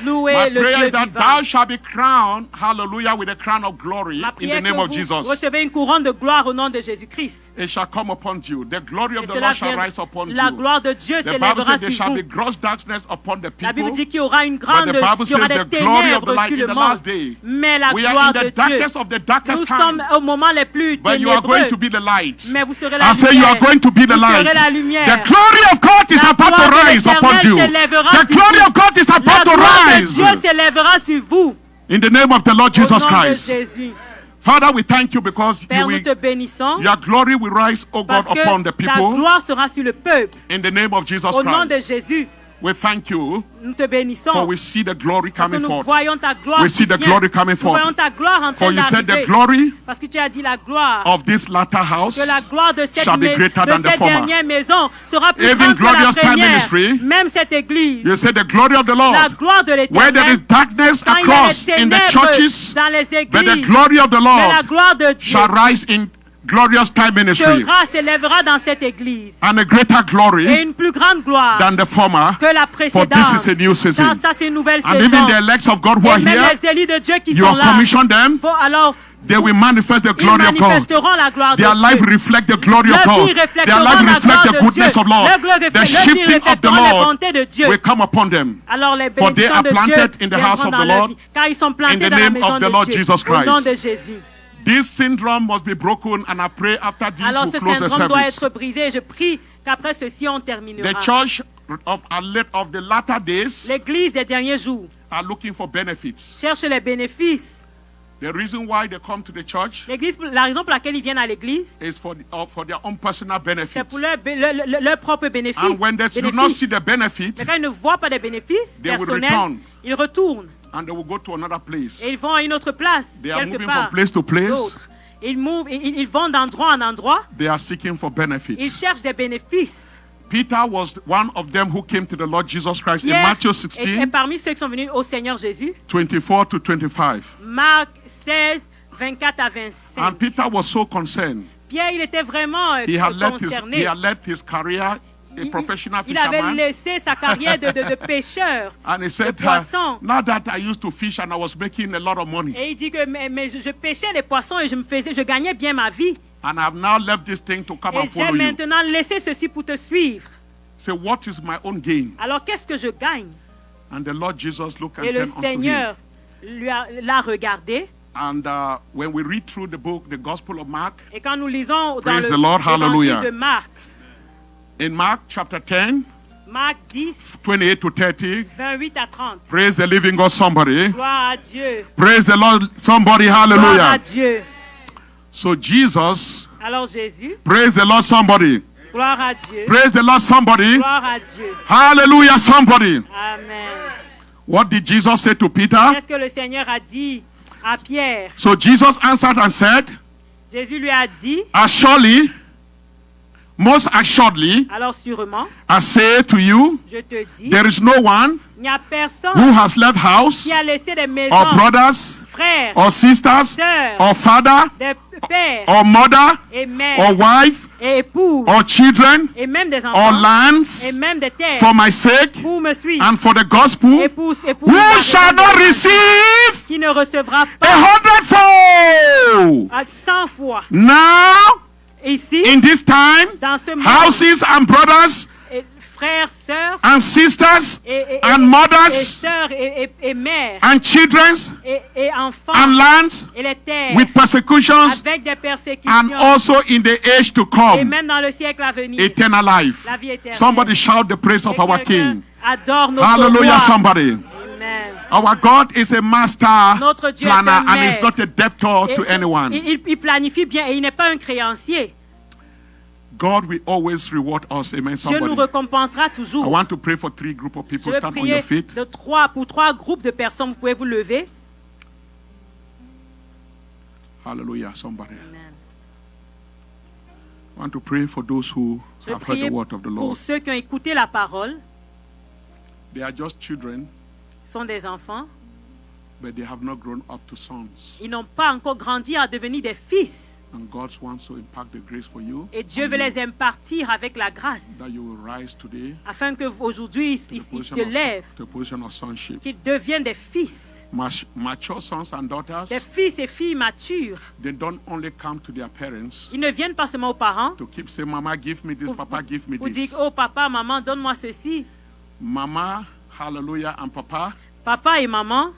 Louez My le prayer Dieu is that vivant. thou shalt be crowned, hallelujah, with a crown of glory Ma in the prière name que of vous Jesus. recevez une couronne de gloire au nom de Jésus-Christ. It shall come upon you. The glory of Et the cela Lord shall vient, rise upon la you. gloire de Dieu The Bible s'élèvera says there sur shall vous. be gross darkness upon the La Bible people. dit qu'il y aura une But grande, the Bible il y aura says des the glory of the ténèbres light sur in le the monde. last day. Mais la We are gloire in de the Dieu, darkest of the darkest nous sommes time. au moment les plus But you are going ténébreux. to be the light. Mais vous serez la I say you are lumière. going to be the Vous serez light. la lumière. The glory of God is La about gloire to de rise upon l'Éternel you. s'élèvera The sur glory vous. of God is La about to gloire de rise. Dieu s'élèvera sur vous. In the name of the Lord Au Jesus nom de Christ. Jésus. Father, we thank you because you Père, nous will, te bénissons your glory will rise, O God, parce que upon the ta people. gloire sera sur le peuple. In the name of Jesus Au nom de Christ. Jésus. We thank you Nous te bénissons. for we see the glory Parce que coming nous forth. voyons ta gloire We see qui the vient. glory coming Nous voyons forth. ta gloire en For train you said the d'arriver. glory Parce que tu as dit la gloire. of this latter house Que la gloire de cette, shall be greater than the former. dernière maison sera plus Even grande que la Glorious Time première. Ministry, Même cette église. You said the glory of the Lord. La gloire de Where there is l'Éternel. darkness Quand il y a across les in the ténèbres churches, dans les but the églises. glory of the Mais la Lord gloire de Dieu shall rise in Glorious Time Ministry. s'élèvera dans cette église. And a greater Et glory une plus grande gloire than the former. que la For précédente. this is a new season. Ça, c'est une nouvelle And saison. even the elects of God who are Et même here, les élus de Dieu qui you sont have là. commissioned them. Alors, They will manifest the ils glory of God. manifesteront la gloire de Their life Dieu. reflect the glory of Leur God. vie Their reflètera life la reflect gloire the de goodness Dieu. of Lord. Leur gloire The reflète- leur vie shifting of the reflètera les Lord bontés de Dieu. will come upon them. Alors les For they bénédictions are de Dieu planted in the house viendront of dans the leur Lord vie, car ils sont in plantés the dans la name maison of the de Lord Dieu Jesus au nom Christ. de Jésus. This syndrome must be broken, and I pray after this Alors we'll ce close the syndrome doit service. être brisé et je prie qu'après ceci on terminera. The church of the latter days L'église des derniers jours are looking for benefits. cherche les bénéfices. The reason why they come to the church L'église, la raison pour laquelle ils viennent à l'église, is for their own personal c'est benefits. pour leur propre bénéfice. And when they do not see the benefit, Mais quand ils ne voient pas des bénéfices they will personnels, return. ils retournent and they will go to another place. et ils vont à une autre place, They are quelque moving part from place to place. d'autre. Ils vont d'endroit en endroit, They are seeking for ils benefits. cherchent des bénéfices. Peter was one of them who came to the Lord Jesus Christ in Pierre Matthew est 16, parmi ceux qui sont venus au Seigneur Jésus, 24 to 25. Marc 16, 24 à And 25. Peter was so concerned. Pierre, il était vraiment He had concerné. left his career, a professional Il avait fisherman. laissé sa carrière de pêcheur. And he said, poisson. now that I used to fish and I was making a lot of money, Et il dit que mais je pêchais les poissons et je gagnais bien ma vie. and I've now left this thing to come Et and j'ai follow you. maintenant laissé ceci pour te suivre. Say, what is my own gain? Alors qu'est-ce que je gagne? And the Lord Jesus looked Et and le turned unto him. Seigneur l'a regardé. And when we read through the book, the Gospel of Mark, Et quand nous lisons dans Praise the Lord, l'évangile hallelujah. de Marc, in Mark chapter 10, Marc 10, 28 to 30, 28 à 30. praise the living God, somebody. Gloire à Dieu. Praise the Lord, somebody, Gloire à hallelujah. Dieu. So Jesus, Alors Jésus, praise the Lord, somebody. gloire à Dieu. Praise the Lord, somebody. Gloire à Dieu. Hallelujah, somebody. Amen. What did Jesus say to Peter? Qu'est-ce que le Seigneur a dit à Pierre? So Jesus answered and said, Jésus lui a dit, Surely, most assuredly, alors sûrement, I say to you, je te dis, there is no one il n'y a personne who has left house, qui a laissé des maisons, or brothers, frères, or sisters, sœurs, or father, des pères or mother, et or mères wife, et épouses or children, et même des or enfants et lands, même des terres for my sake pour me suivre. and for the gospel, Épouse, who shall not receive qui ne recevra a pas 100-fold. à 100 fois. Now, Ici, in this time, dans ce monde, houses and brothers et frères, sœurs and sisters et and et mothers sœurs et mères and children et enfants and lands et les terres with persecutions avec des and persécutions also in the age to et come, même dans le siècle à venir. eternal life. La vie éternelle. Somebody shout the praise of Et our quelqu'un King. adore notre Hallelujah, roi. somebody. Amen. Our God is a master Notre Dieu est planner un and is maître. not a debtor Et to anyone. il planifie bien et il n'est pas un créancier. God will always reward us. Amen, Dieu nous somebody. récompensera I toujours. want to pray for 3 group of Je people. veux Stand on prier your feet. pour 3 groupes de personnes. Vous pouvez vous lever. Hallelujah, somebody. Amen. I want to pray for those who Je veux have heard prier the word of the pour Lord. ceux qui ont écouté la parole. They are just children, Sont des enfants. but they have not grown up to sons. Ils n'ont pas encore grandi à devenir des fils. And God wants to impact the grace for you, Et Dieu veut les impartir avec la grâce. that you will rise today Afin qu'aujourd'hui, to ils the se position lèvent. to the position of sonship. Qu'ils deviennent des fils. Mature sons and daughters, Des fils et filles matures. they don't only come to their parents Ils ne viennent pas seulement aux parents. to keep saying, Mama, give me this, Papa, give me Pour dire, this. oh papa, maman, donne-moi ceci. Mama, hallelujah, and Papa, Papa et maman,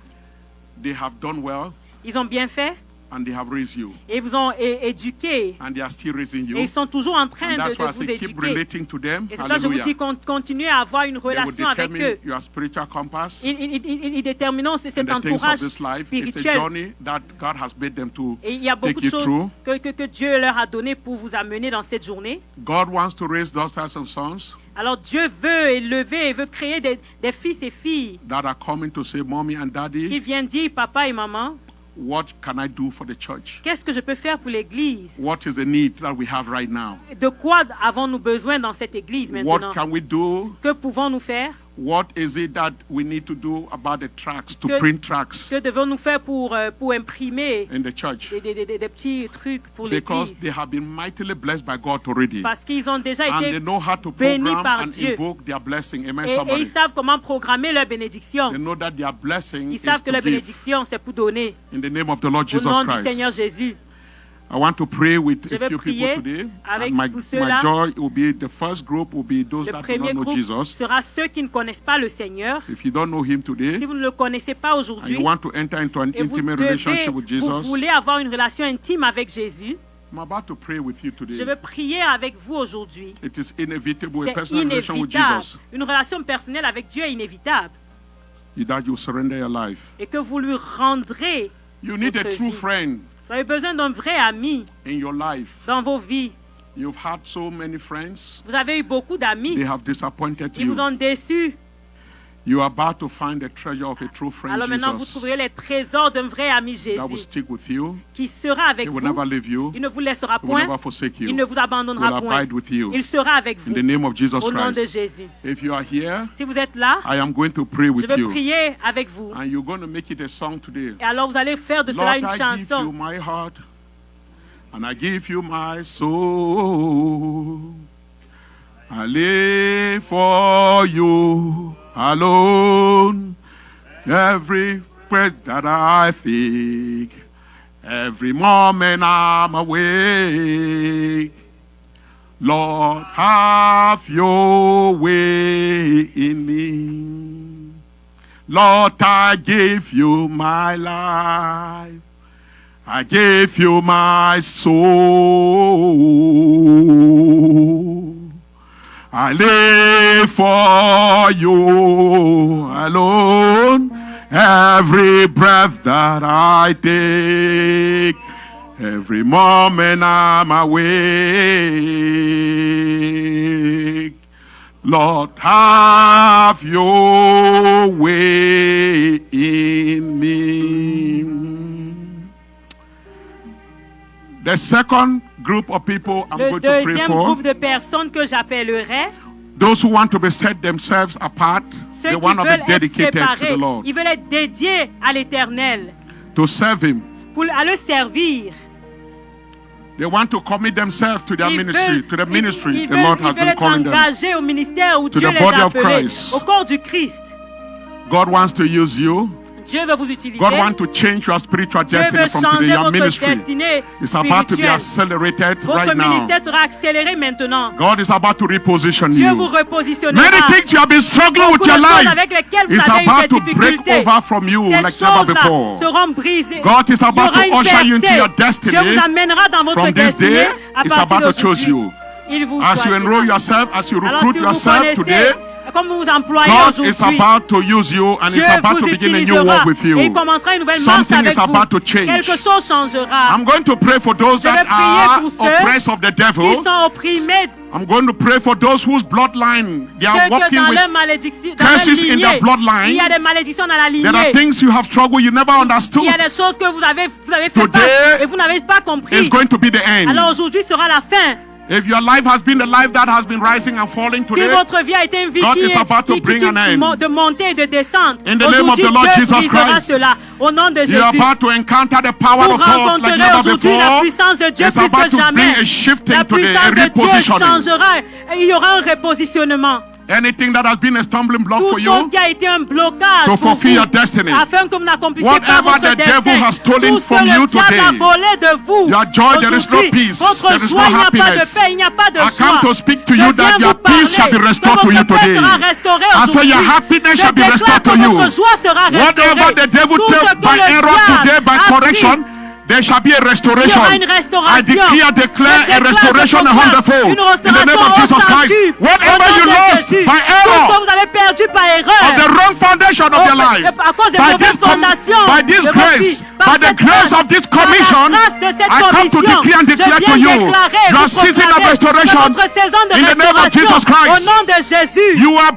they have done well, ils ont bien fait. and they have raised you. et vous ont éduqué. And they are still raising Et you. ils sont toujours en train And de that's why I vous say keep éduquer. relating to them. Et c'est pour ça que je vous Hallelujah. dis continuez à avoir une They will relation avec determine eux. your spiritual compass. Ils détermineront In cet the things of entourage this life, it's a spirituel. journey that God has made them to Et il y a beaucoup take de you choses through. que Dieu leur a donné pour vous amener dans cette journée. God wants to raise daughters and sons Alors Dieu veut élever, veut créer des fils et filles that are coming to say, Mommy and qui Daddy, viennent dire, papa et maman, what can I do for the church? qu'est-ce que je peux faire pour l'église? What is the need that we have right now? De quoi avons-nous besoin dans cette église maintenant? What can we do? Que pouvons-nous faire? What is it that we need to do about the tracts, to Que- print tracts Que devons-nous faire pour imprimer in the church? des petits trucs pour Because l'église? they have been mightily blessed by God already. Parce qu'ils ont déjà And they été know how to bénis program par and Dieu. invoke their blessing. Amen, et ils somebody. savent comment programmer leur bénédiction. They know that their blessing Ils is savent que to leur give. bénédiction, c'est pour donner. In the name of the Lord Au Jesus nom du Seigneur Christ. Jésus. I want to pray with Je a vais few prier people today. avec And my tous ceux-là. joy will be the first group will be those Le that do premier not know groupe Jesus. sera ceux qui ne connaissent pas le Seigneur. If you don't know him today Si vous ne le connaissez pas and aujourd'hui, you want to enter into an et vous intimate relationship with vous Jesus, voulez avoir une relation intime avec Jésus, I'm about to pray with you je today. veux prier avec vous aujourd'hui. It is inevitable, a C'est personal relation with inévitable. Jesus. Une relation personnelle avec Dieu est inévitable. That you surrender your life. Et que vous lui rendrez. You need a votre true vie. friend Vous avez besoin d'un vrai ami in your life. dans vos vies. You've had so many friends. Vous avez eu beaucoup d'amis. They have disappointed Ils vous you. ont déçus. You are about to find the treasure of a true friend, Alors maintenant, vous Jesus, trouverez les trésors d'un vrai ami that will Jésus stick with you. qui sera avec He vous. will never leave you. Il ne vous laissera He will never point. forsake Il you. ne vous He abandonnera will point. abide with you. Il sera avec In vous. the name of Jesus Au nom de Christ. Jésus. If you are here, Si vous êtes là, I am going to pray je with vais you. prier avec vous. And you're going to make it a song today. Et alors vous allez faire de cela Lord, une I give you chanson. my heart. And I give you my soul. I live for you alone. Every breath that I take, every moment I'm awake. Lord, have your way in me. Lord, I give you my life. I give you my soul. I live for you alone. Every breath that I take, every moment I'm awake. Lord, have your way in me. The second group of people I'm Le going to pray deuxième for, groupe de personnes que j'appellerai, those who want to be set themselves apart, ceux they qui want to be veulent être dedicated to the séparés, Lord, ils veulent être dédiés à l'Éternel, to serve Him. à le servir. They want to commit themselves to their Ils ministry, veulent- to the ministry ils the Lord has veulent been être calling them. engagés au ministère où To Dieu the les body a of appelés, Christ. au corps du Christ. God wants to use you. Dieu veut vous utiliser. God wants to change your spiritual Dieu destiny veut from today. changer Your votre ministry destinée is about to be spirituelle. accelerated Votre right now. ministère sera accéléré maintenant. God is about to reposition Dieu vous you. repositionnera. Many things you have been struggling with Beaucoup de your choses life avec lesquelles vous is avez eu about des to break difficultés. over from you Ces like never choses-là before. seront brisées. God is Il y about aura to une usher you into percée. your destiny. Dieu vous amènera dans votre From this destinée day, à it's partir about to choose d'aujourd'hui. you. Il vous As you enroll choisira. yourself, as you Alors recruit si vous yourself connaissez, today, comme vous vous employez God is aujourd'hui, about to use you and Dieu is about vous to begin a new utilisera walk with et il you. commencera une nouvelle marche Something avec is about to vous. change. Quelque chose changera. I'm going to pray for those Je vais that prier are pour ceux oppressed of the Ils devil. sont opprimés. I'm going to pray for those whose bloodline they are Ceux que walking dans with. leur malédiction, dans leur curses in lignée, their bloodline. il y a des malédictions dans la There are lignée. things you have struggled you never understood. Il y a des choses que vous avez fait Today face et vous n'avez pas compris. It's going to be the end. Alors aujourd'hui sera la fin. If your life has been the life that has been rising and falling Si today, votre vie a été une vie God is about to bring an end. de monter et de descendre, In the name of aujourd'hui, the Lord Dieu Jesus brisera Christ. cela. Au nom de you're Jésus, about to encounter the power vous of God like rencontrerez never aujourd'hui la before. puissance de Dieu It's plus about que to jamais. bring a shifting La today, a puissance de Dieu repositioning. changera et il y aura un repositionnement. Anything that has been a stumbling block for Toute chose you, qui a été un blocage to pour fulfill vous, your destiny. afin que vous n'accomplissiez Whatever pas votre the devil destin. has stolen Tout ce from que you le diable a today, volé de vous, your joy, there is no aujourd'hui, peace, votre there is joie, no il n'y a pas de happiness. paix, il n'y a pas de I joie. come to speak to Je you viens that your vous parler peace shall be que restored to votre you paix today. sera restaurée I say your aujourd'hui. happiness Je shall be déclare restored que to you. votre joie sera restaurée. Whatever the devil Tout ce took que by le error diable today, by a pris correction, There shall be a Il y restoration. aura une restauration. I decree and declare a restoration a hundredfold. In the name of Jesus Christ. Whatever you lost by Tout ce error, que vous avez perdu par of erreur, the wrong foundation of your life, à cause des by mauvaises this fondations de vos grace, vies, par by the cette grace grâce, of this par la commission, grâce de cette I come to commission, decree and declare je to viens you déclarer, your vous season of proclamer restoration que votre saison de in the name of Jesus restauration, Christ. au nom de Jésus, You are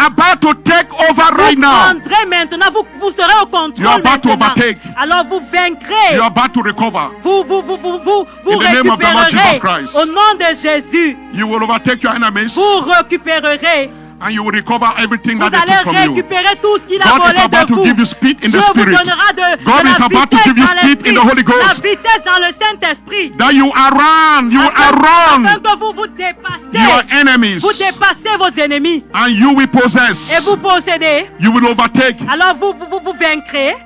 about to take over right vous now. prendrez maintenant, vous serez au You are contrôle about to maintenant. overtake. Alors vous vaincrez, You are about to recover. vous In the name of the Lord Jesus récupérerez Christ. au nom de Jésus, You will overtake your enemies vous récupérerez. and you will recover everything Vous that they took from allez you. récupérer tout ce qu'il a God is volé about de to vous. give you speed in the Dieu vous Spirit. donnera de God la is about to vitesse give you dans speed in the l'esprit, Holy Ghost. la vitesse dans le Saint-Esprit. That you outrun Afin que vous dépassez, your enemies vous dépassez vos ennemis and you will et possess. vous possédez. You will overtake. Alors vous vaincrez.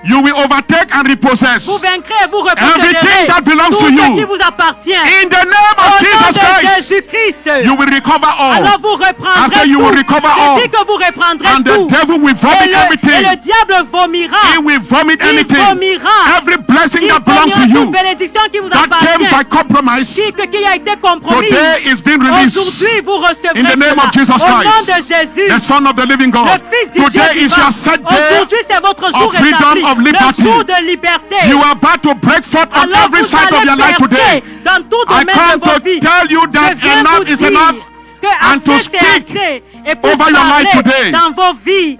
You will overtake and repossess. Vous vaincrez et vous Everything reposséderez that belongs tout to ce you. qui vous appartient. In the name Au of nom Jesus de Christ, Jésus-Christ. you will recover all. Alors vous I reprendrez say you tout. will recover all. Je dis que vous reprendrez And the tout. devil will vomit Et le everything. diable vomira. He will vomit Il anything. vomira. Every blessing Il that belongs to vomira you toute bénédiction qui vous that came by appartient. compromise Qui a été compromise. today is being released. Aujourd'hui, vous recevrez In the name cela. of Jesus Au nom Christ, de Jésus, the Son of the living God. le Fils du Dieu Today is vivant. your set day. Aujourd'hui, c'est votre jour freedom, établi. of liberty. Le jour de liberté. You are about to break forth on Alors every vous side of allez your life percer today. dans tout I domaine come de vos to vies. tell you that Je viens enough vous is dire enough que and to assez, c'est speak assez. Et pour over your life parler today. dans vos vies,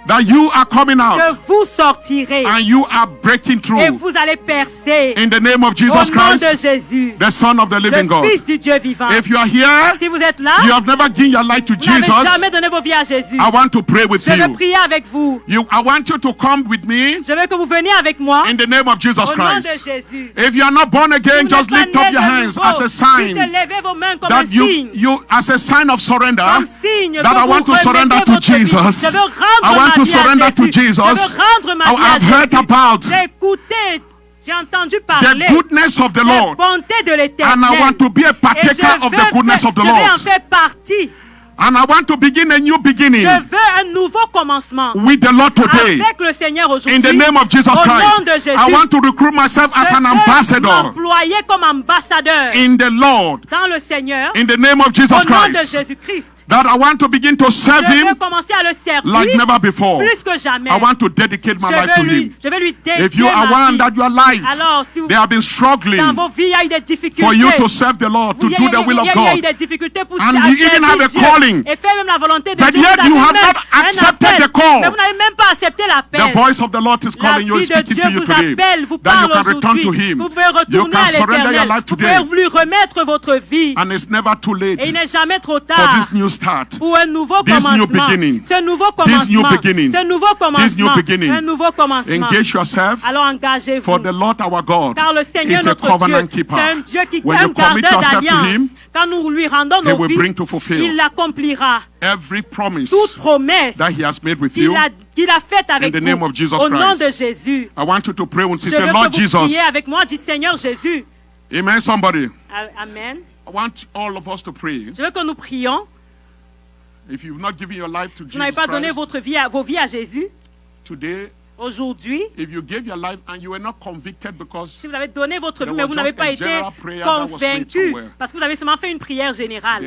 that you are coming out que vous sortirez and you are breaking et through. vous allez percer In the name of au Jesus nom de Christ, Jésus, the Son of the living le God. Fils du Dieu vivant. If you are here, Si vous êtes là, you have never given your life to vous n'avez Jesus, jamais donné vos vies à Jésus. I want to pray with Je veux you. prier avec vous. I want you to come with me Je veux que vous veniez avec moi in the name of Jesus au nom de Christ. Jésus. If you are not born again, Vous just n'êtes lift pas up né your de hands nouveau. as a Juste sign levez vos mains comme un that you signe. as a sign of surrender, Comme signe that que I vous want to surrender remettez to votre vie. Jesus. Je veux rendre I want ma to vie à surrender to Jésus. Jesus. Je veux rendre ma vie à I've heard Jésus. about J'ai écouté, j'ai entendu the parler goodness of the de Lord, la bonté de and l'Éternel. I want to be a Et partaker of the goodness of the je vais en Lord. faire partie. And I want to begin a new beginning Je veux un nouveau commencement with the Lord today. avec le Seigneur aujourd'hui. In the name of Jesus Au nom Christ, de Jésus. I want to recruit myself as Je an veux ambassador m'employer comme ambassadeur in the Lord, dans le Seigneur. in the name of Au Jesus nom de Christ. Jésus-Christ. That I want to begin to serve Je veux Him commencer à le servir like never before. plus que jamais. I want to dedicate my life to Him. Je vais lui dédier If you are ma one vie. that your life, Alors, si vous, they have been struggling dans vos vies, il y a eu des difficultés. for you to serve the Lord, to Il y a- do il y a- the will of il y a eu God. des difficultés pour And servir you even have a Dieu calling. et faire même la volonté de But Dieu. yet Vous you avez have même not un accepted appel. the call. Mais vous n'avez même pas accepté l'appel. The voice of the Lord is La calling you, vie is de speaking Dieu to you vous today. appelle, vous That you parle can return to aujourd'hui. Him. Vous pouvez You retourner can à surrender your l'Éternel. life Vous today. pouvez lui remettre votre vie. And it's never too late Et il n'est jamais trop for tard this new start. pour un nouveau This new commencement. beginning. Ce nouveau This new commencement. beginning. Ce nouveau This new commencement. beginning. Un nouveau commencement. Engage yourself, Alors engagez-vous. for the Lord our God Car le Seigneur is a notre covenant Dieu, keeper. c'est un Dieu qui est When un you commit gardeur yourself to d'alliance. Him, Quand nous lui rendons He nos will vies, bring to fulfill il l'accomplira. every promise Toute promesse that He has made with qu'il you. a faite avec the vous. name of Jesus Au nom Christ. de Jésus. I want you to pray and Je say, veux Lord que vous Jesus. priez avec moi. Dites Seigneur Jésus. Amen, somebody. Amen. I want all of us to pray. Je veux que nous prions. If you've not given your life to Vous n'avez Jesus pas donné Christ, vos vies à Jésus. today, Aujourd'hui, if you gave your life and you were not convicted because si vous avez donné votre There vie, mais was vous n'avez just pas a été general prayer that was made convaincu, somewhere. parce que vous avez seulement fait une prière générale.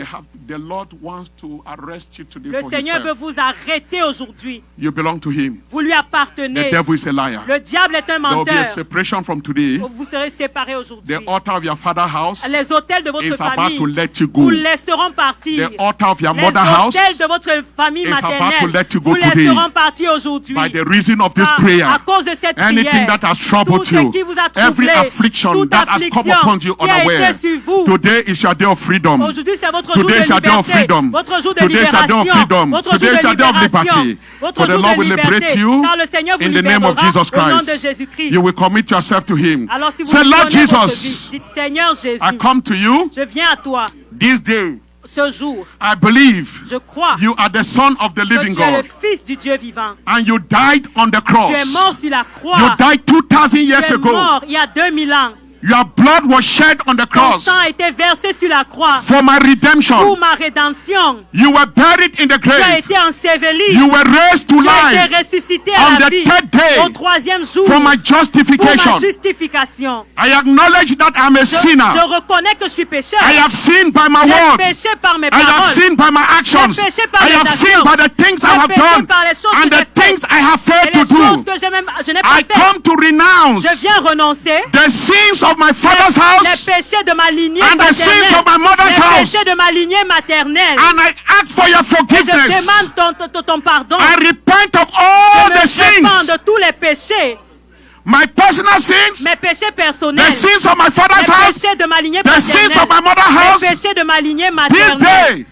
the Lord wants to arrest you today Le for Seigneur veut Himself. vous arrêter aujourd'hui. You belong to Him. Vous lui The appartenez. devil is a liar. Le diable est un There will be a menteur. separation from today. Vous serez séparés aujourd'hui. The altar of your father's house Les hôtels de votre is about famille to let you vous go. laisseront partir. The altar of your Les mother's house, hôtels de votre famille is about to maternelle let you go vous today. laisseront partir aujourd'hui. by the reason of this À prayer, cause de cette anything prière, that has troubled tout ce you, qui vous a every troublé, affliction toute that has come affliction upon you qui a été unaware, sur vous, today is your day of freedom. aujourd'hui c'est votre jour Today is de your day of liberté, freedom. votre jour de Today is your day of libération, freedom. votre Today jour is your de day of libération, liberty. votre For the jour Lord de will liberate liberté, you car le Seigneur vous in the name of libérera Jesus au nom de Christ. Jésus-Christ. You will commit yourself to Him. Alors si vous Say, lui Lord donnez votre Jesus, vie, dites Seigneur Jésus, I come to you je viens à toi this day. ce jour. I believe Je crois you are the Son of the que living tu es le God. Fils du Dieu vivant. And you died on the Tu es cross. mort sur la You croix. died 2,000 years Tu es ago. mort il y a 2000 ans. Your blood was shed on the Ton cross sang a été versé sur la croix for my pour redemption. ma rédemption. You were buried in the Tu as grave. été enseveli. You were raised to Tu as été life ressuscité on à la the vie third day au troisième jour for my pour justification. ma justification. I acknowledge that I'm a Je sinner. reconnais que je suis pécheur. I have sinned by my J'ai words. péché par mes I have paroles. sinned by my actions. J'ai péché par I mes have sinned actions. by the things I J'ai have péché done par les choses and que the j'ai faites. things I have Et failed les to choses do. que je n'ai pas I faites. come to renounce Je viens renoncer the sins of my father's les house péchés de ma lignée and the sins paternelle, of my mother's les house. péchés de ma lignée maternelle. And I ask for your Et je forgiveness. demande ton pardon. I repent of all Je the me répands sins, de tous les péchés, my personal sins, mes péchés the personnels, sins of my father's les house, péchés de ma lignée the sins of my paternelle, mother's house. les péchés de ma lignée This maternelle. day,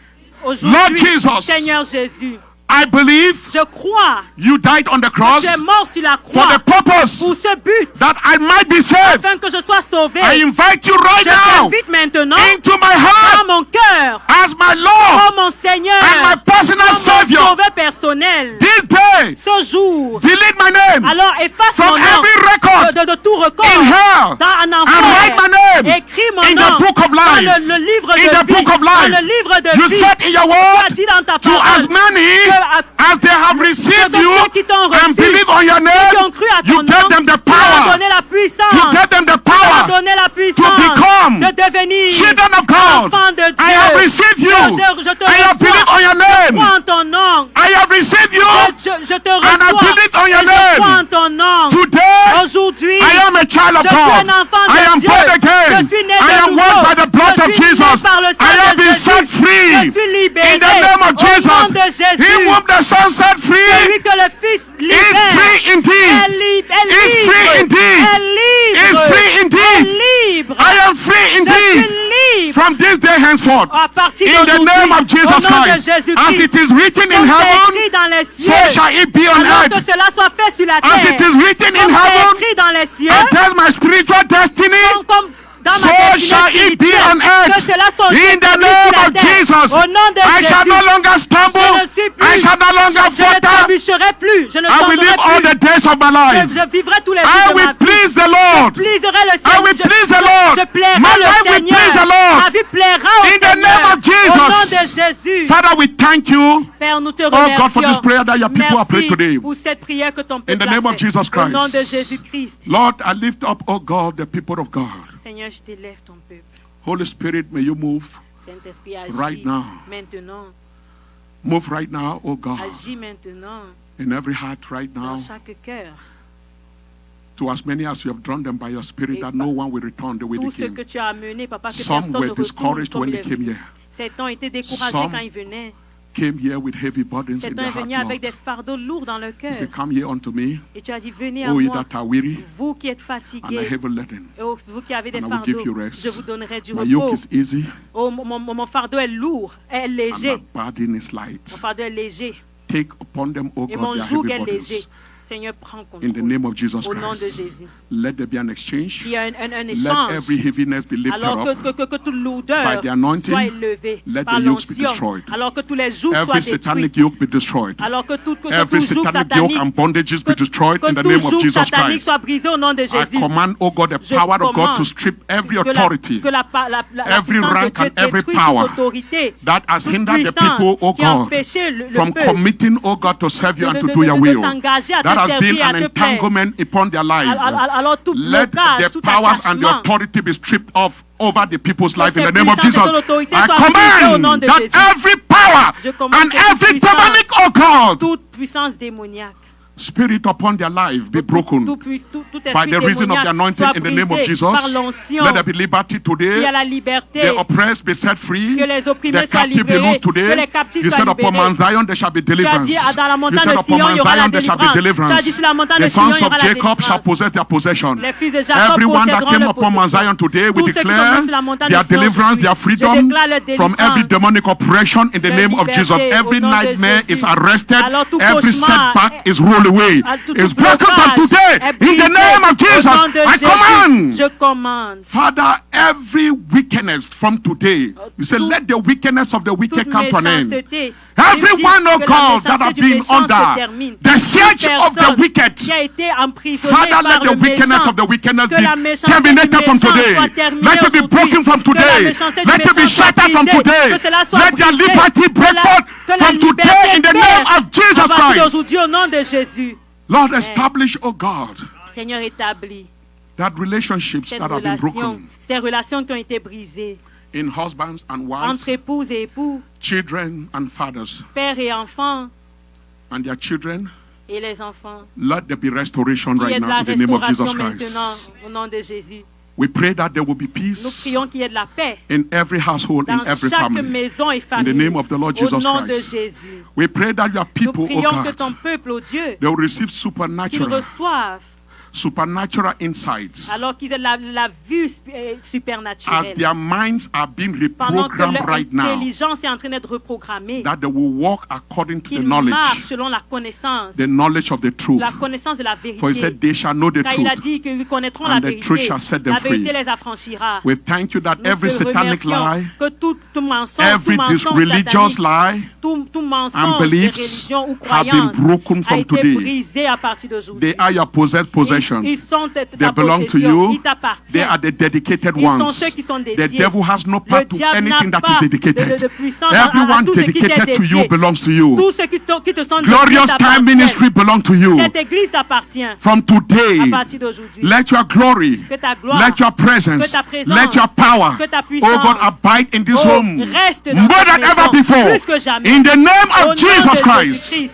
Lord Aujourd'hui, Jesus, Seigneur Jésus, I believe je crois you died on the que cross tu es mort sur la for croix the purpose pour ce but, that I might be saved. afin que je sois sauvé. I invite you right Je now t'invite maintenant into my dans heart mon cœur, as my Lord comme mon Seigneur, and my personal comme mon Savior. sauveur personnel. This day, Ce jour, delete my name alors efface from mon nom every record de tout record in hell dans un and write enfer. my name Écris mon in nom the book of dans life. le livre In the de vie. book of Dans life. le livre de You vie. said in your Tu as word dit dans ta to as parole many as they have received que you ceux qui t'ont and reçu, believe on your qui name, ont cru à you ton gave nom, them the tu leur as power. donné la puissance. You gave them the Tu leur as power donné la puissance become de devenir children of God. enfants de Dieu. I have received you. Je te I have believed on your name. crois en ton nom. I have received you. Je te And I reçois believe on your et je crois en name. ton nom. Today, Aujourd'hui, I am a child of je suis God. un enfant de I am Dieu. born again. Je suis né I de am nouveau. washed by the blood Je of suis né Jesus. par le sang I have de been Jésus. set free. Je suis libéré In the name of au nom Jesus. de Jésus. He whom the Son set free Celui que le Fils is libère free indeed. Is free indeed. Is free indeed. libre. I am free Je indeed. suis libre. From this day henceforth, À partir in the d'aujourd'hui, name of au Jesus nom de Christ, Jésus-Christ, as it is written in comme c'est heaven, écrit dans les so cieux, shall it be on alors que earth. cela soit fait sur la As it terre, is written in comme c'est heaven, écrit dans les cieux, against my spiritual destiny, comme dans so ma destinée shall it be spirituelle, on earth. que cela soit In fait the sur name la of terre. Jesus, Au nom de I shall no Jésus, longer stumble. je ne suis plus, I shall no longer je ne falter. trébucherai plus, je ne I will live all tomberai the days of my plus, life. je vivrai tous les I jours de will ma vie. please the Lord. Je plaiserai le I Seigneur. will please the Lord. Je plairai My le life will Seigneur. please the Lord. Ma vie plaira au In the Seigneur. name of Jesus. Au nom de Jésus. Father, we thank you. Père, nous te Oh remercions. God, for this prayer that your people have prayed today. Merci pour cette prière que ton peuple In the a name of fait. Jesus Au nom Christ. de Jésus-Christ. Lord, I lift up, oh God, the people of God. Seigneur, je t'élève ton peuple. Holy Spirit, may you move. Saint-Esprit, agis Right now. maintenant. Move right now, oh God, Agis maintenant in every heart right now. dans chaque cœur. To as many as you have drawn them by your Spirit, that no one will return the way they Tous ceux que came. tu as amenés, Papa, que Some personne ne were retourne discouraged comme when il they est came venu. here. Certains ont été découragés Some quand ils venaient. Came here with heavy burdens in Certains their sont venus heart, avec des Lord. fardeaux lourds dans le cœur. He said, come here unto me, Et tu as dit, venez à O ye moi, that are weary vous qui êtes and fatigués, are heavy laden. et vous qui avez des And I will give you fardeaux, rest. je vous donnerai du My yoke repos. is easy Oh, mon fardeau est lourd, est and my léger. burden is Mon light. fardeau est léger Take upon them, O et mon God, their joug heavy est léger. burdens. Seigneur, prends In the contrôle. name of Jesus Au nom de Christ, Jésus. let there be an exchange. Il y a un Let échange. every heaviness be lifted Alors up. que toute lourdeur By the anointing, soit élevée let par the yokes be l'onction. destroyed. Alors que tous les jougs soient Every détruits. satanic yoke be destroyed. Alors que tout Every joug satanic yoke satanique, and bondages be destroyed que in the tout name of joug Jesus satanique Christ. soit brisé au nom de I Jésus. command, oh God, the Je power of God commande to strip every que authority la every puissance de rank Dieu and every détruise power toute autorité, that has toute hindered the puissance people, oh qui a God, empêché le from peuple committing, oh God, to serve you and to de do your will. s'engager à That te has been servir, à an te plaire. entanglement upon their life. Alors tout Let blocage, the tout powers and the attachement, authority be stripped off over the people's life in cette the name of puissance et Jesus. ton autorité I soient brisées au nom command de that Jésus. every power Je commande and que toute every puissance, demonic, oh God, toute puissance démoniaque, spirit upon their life be broken tout by esprit the reason of the démoniaque anointing soit in the name of brisé Jesus. par l'onction. Let there be liberty Qu'il y today. a la liberté, The oppressed be set free. que les opprimés The soient captive be libérés, loosed que today. les captifs You soient said upon libérés. Mount Zion there shall be Tu as deliverance. dit dans la You montagne said de upon Sion, il Mount y aura la Zion there shall be délivrance. Tu as dit deliverance. sur la montagne The de Sion, sons il y of aura la Jacob shall délivrance. possess their possession. Les fils de Jacob Everyone that posséderont came leur upon Mount possession. Zion today, we Tous ceux qui sont venus declare sur la montagne their de Sion deliverance, aujourd'hui, their je freedom déclare leur from every délivrance. demonic oppression in the Leur name of liberté Jesus. au Every nom de nightmare is Jésus. arrested. Alors tout Every cauchemar setback is rolled away. tout It's broken from blocage today est in the brisé name of au Jesus. nom de I Jésus. command. Je commande. Father, every wickedness from today, you say, let the wickedness of the wicked come to an end. Everyone, oh God, that have been under the siege of the wicked, Father, let the wickedness of the wickedness be terminated from today. Let it be broken from today. Let it be shattered from today. Let their liberty break forth from today in the name of Jesus Christ. Lord, establish, oh God, Seigneur, établis that relationships cette that have been relation, broken ces relations qui ont été brisées in husbands and wives, entre épouses et époux, children and fathers, pères et enfants, and their children. et les enfants. Let there be restoration Qu'il y ait right de now la in the name of restauration Jesus Christ. maintenant au nom de Jésus. We pray that there will be Nous peace prions qu'il y ait de la paix in every household, in dans every chaque family. maison et In the famille name of the Lord au Jesus nom de Christ. Jésus. We pray that your Nous people, oh prions que God, ton peuple, oh Dieu, they will receive qu'ils supernatural insights alors qu'ils aient la vue as supernaturelle. their minds are being Pendant que reprogrammed leur right now, intelligence est en train d'être reprogrammée, that they will walk according to the qu'ils marchent knowledge selon la connaissance of the truth. la connaissance de la For he vérité. said, they shall know the Car il a truth. dit qu'ils connaîtront And la the vérité. truth shall set them La vérité free. les affranchira. We thank you that Nous every te satanic remercions lie, que tout mensonge, every religious satanique, lie, tout mensonge and de beliefs religion ou have been croyance broken a from été today. brisé à partir d'aujourd'hui. They are your possession. Ils sont ta They belong to possession. you. Ils t'appartiennent. They are the dedicated Ils sont ones. ceux qui sont The dédiés. devil has no part Le to diable anything n'a that is pas dedicated. de puissance à Everyone tout ce qui t'est dedicated to you dédié. belongs to you. Tous ceux qui te sont Glorious dédiés Time t'appartiennent. Ministry belongs to you. Cette église t'appartient. From today, À partir d'aujourd'hui. let your glory, Que ta gloire, let your presence, que ta présence, let your power, que ta puissance, oh God, abide in this oh, home reste dans more cette than maison, ever before. plus que jamais. In the name Au nom of Jesus de Christ, Jésus-Christ.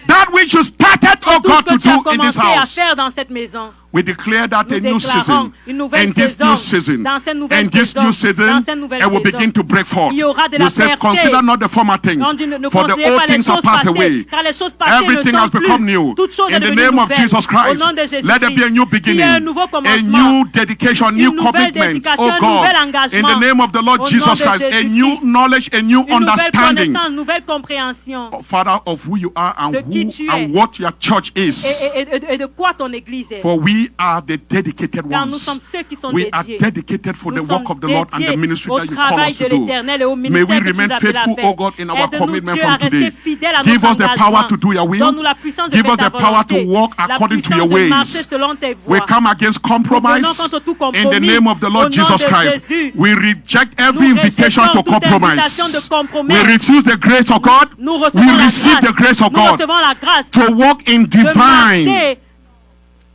that which you started, oh Tout God, ce to que tu as do in this commencé à house. faire dans cette maison. We declare that Nous a new déclarons season, une nouvelle and this saison. new season, Dans cette nouvelle and this saison, new season, dans cette nouvelle it will saison, begin to break forth. il y aura de You la said, percée. consider not the former things, On dit, ne for the considérez old pas les things are choses passed passées, away. car les choses passées Everything ne has sont plus. become new. Toute chose est In the devenue name of nouvelle. Jesus Au Christ, nom de Jésus-Christ, let there be a new qu'il y ait un beginning, nouveau a commencement, new dedication, une new nouvelle commitment, dédication, oh un God, nouvel in engagement. the name of the Lord Au nom Jesus de Christ, a Jésus-Christ. new knowledge, a new une nouvelle understanding, connaissance, une nouvelle compréhension Father, of who you are and De qui who tu and es. what your church is. et de quoi ton église est. For we are the dedicated Car nous ones. sommes ceux qui sont We are dédiés. dedicated for the Nous work sommes of the Lord and the dédiés ministry au that you call travail us de to do. l'Éternel et au May ministère we que tu remain nous appelles à faithful, faire. oh God, in our Aide-nous, commitment Dieu, from à rester today. fidèles à Give notre us the engagement. power to do your will. Donne-nous la puissance de Give faire us ta the power to volonté. walk La according to puissance your de marcher ways. selon tes We voies. come against Nous compromise venons contre tout in the compromis. name of the Lord Au nom Jesus de Christ. Jésus. We reject every Nous invitation rejetons to toute compromise. invitation de compromis. We refuse the grace of God. Nous We recevons la receive grâce. the grace of Nous God recevons la grâce to walk in de divine, marcher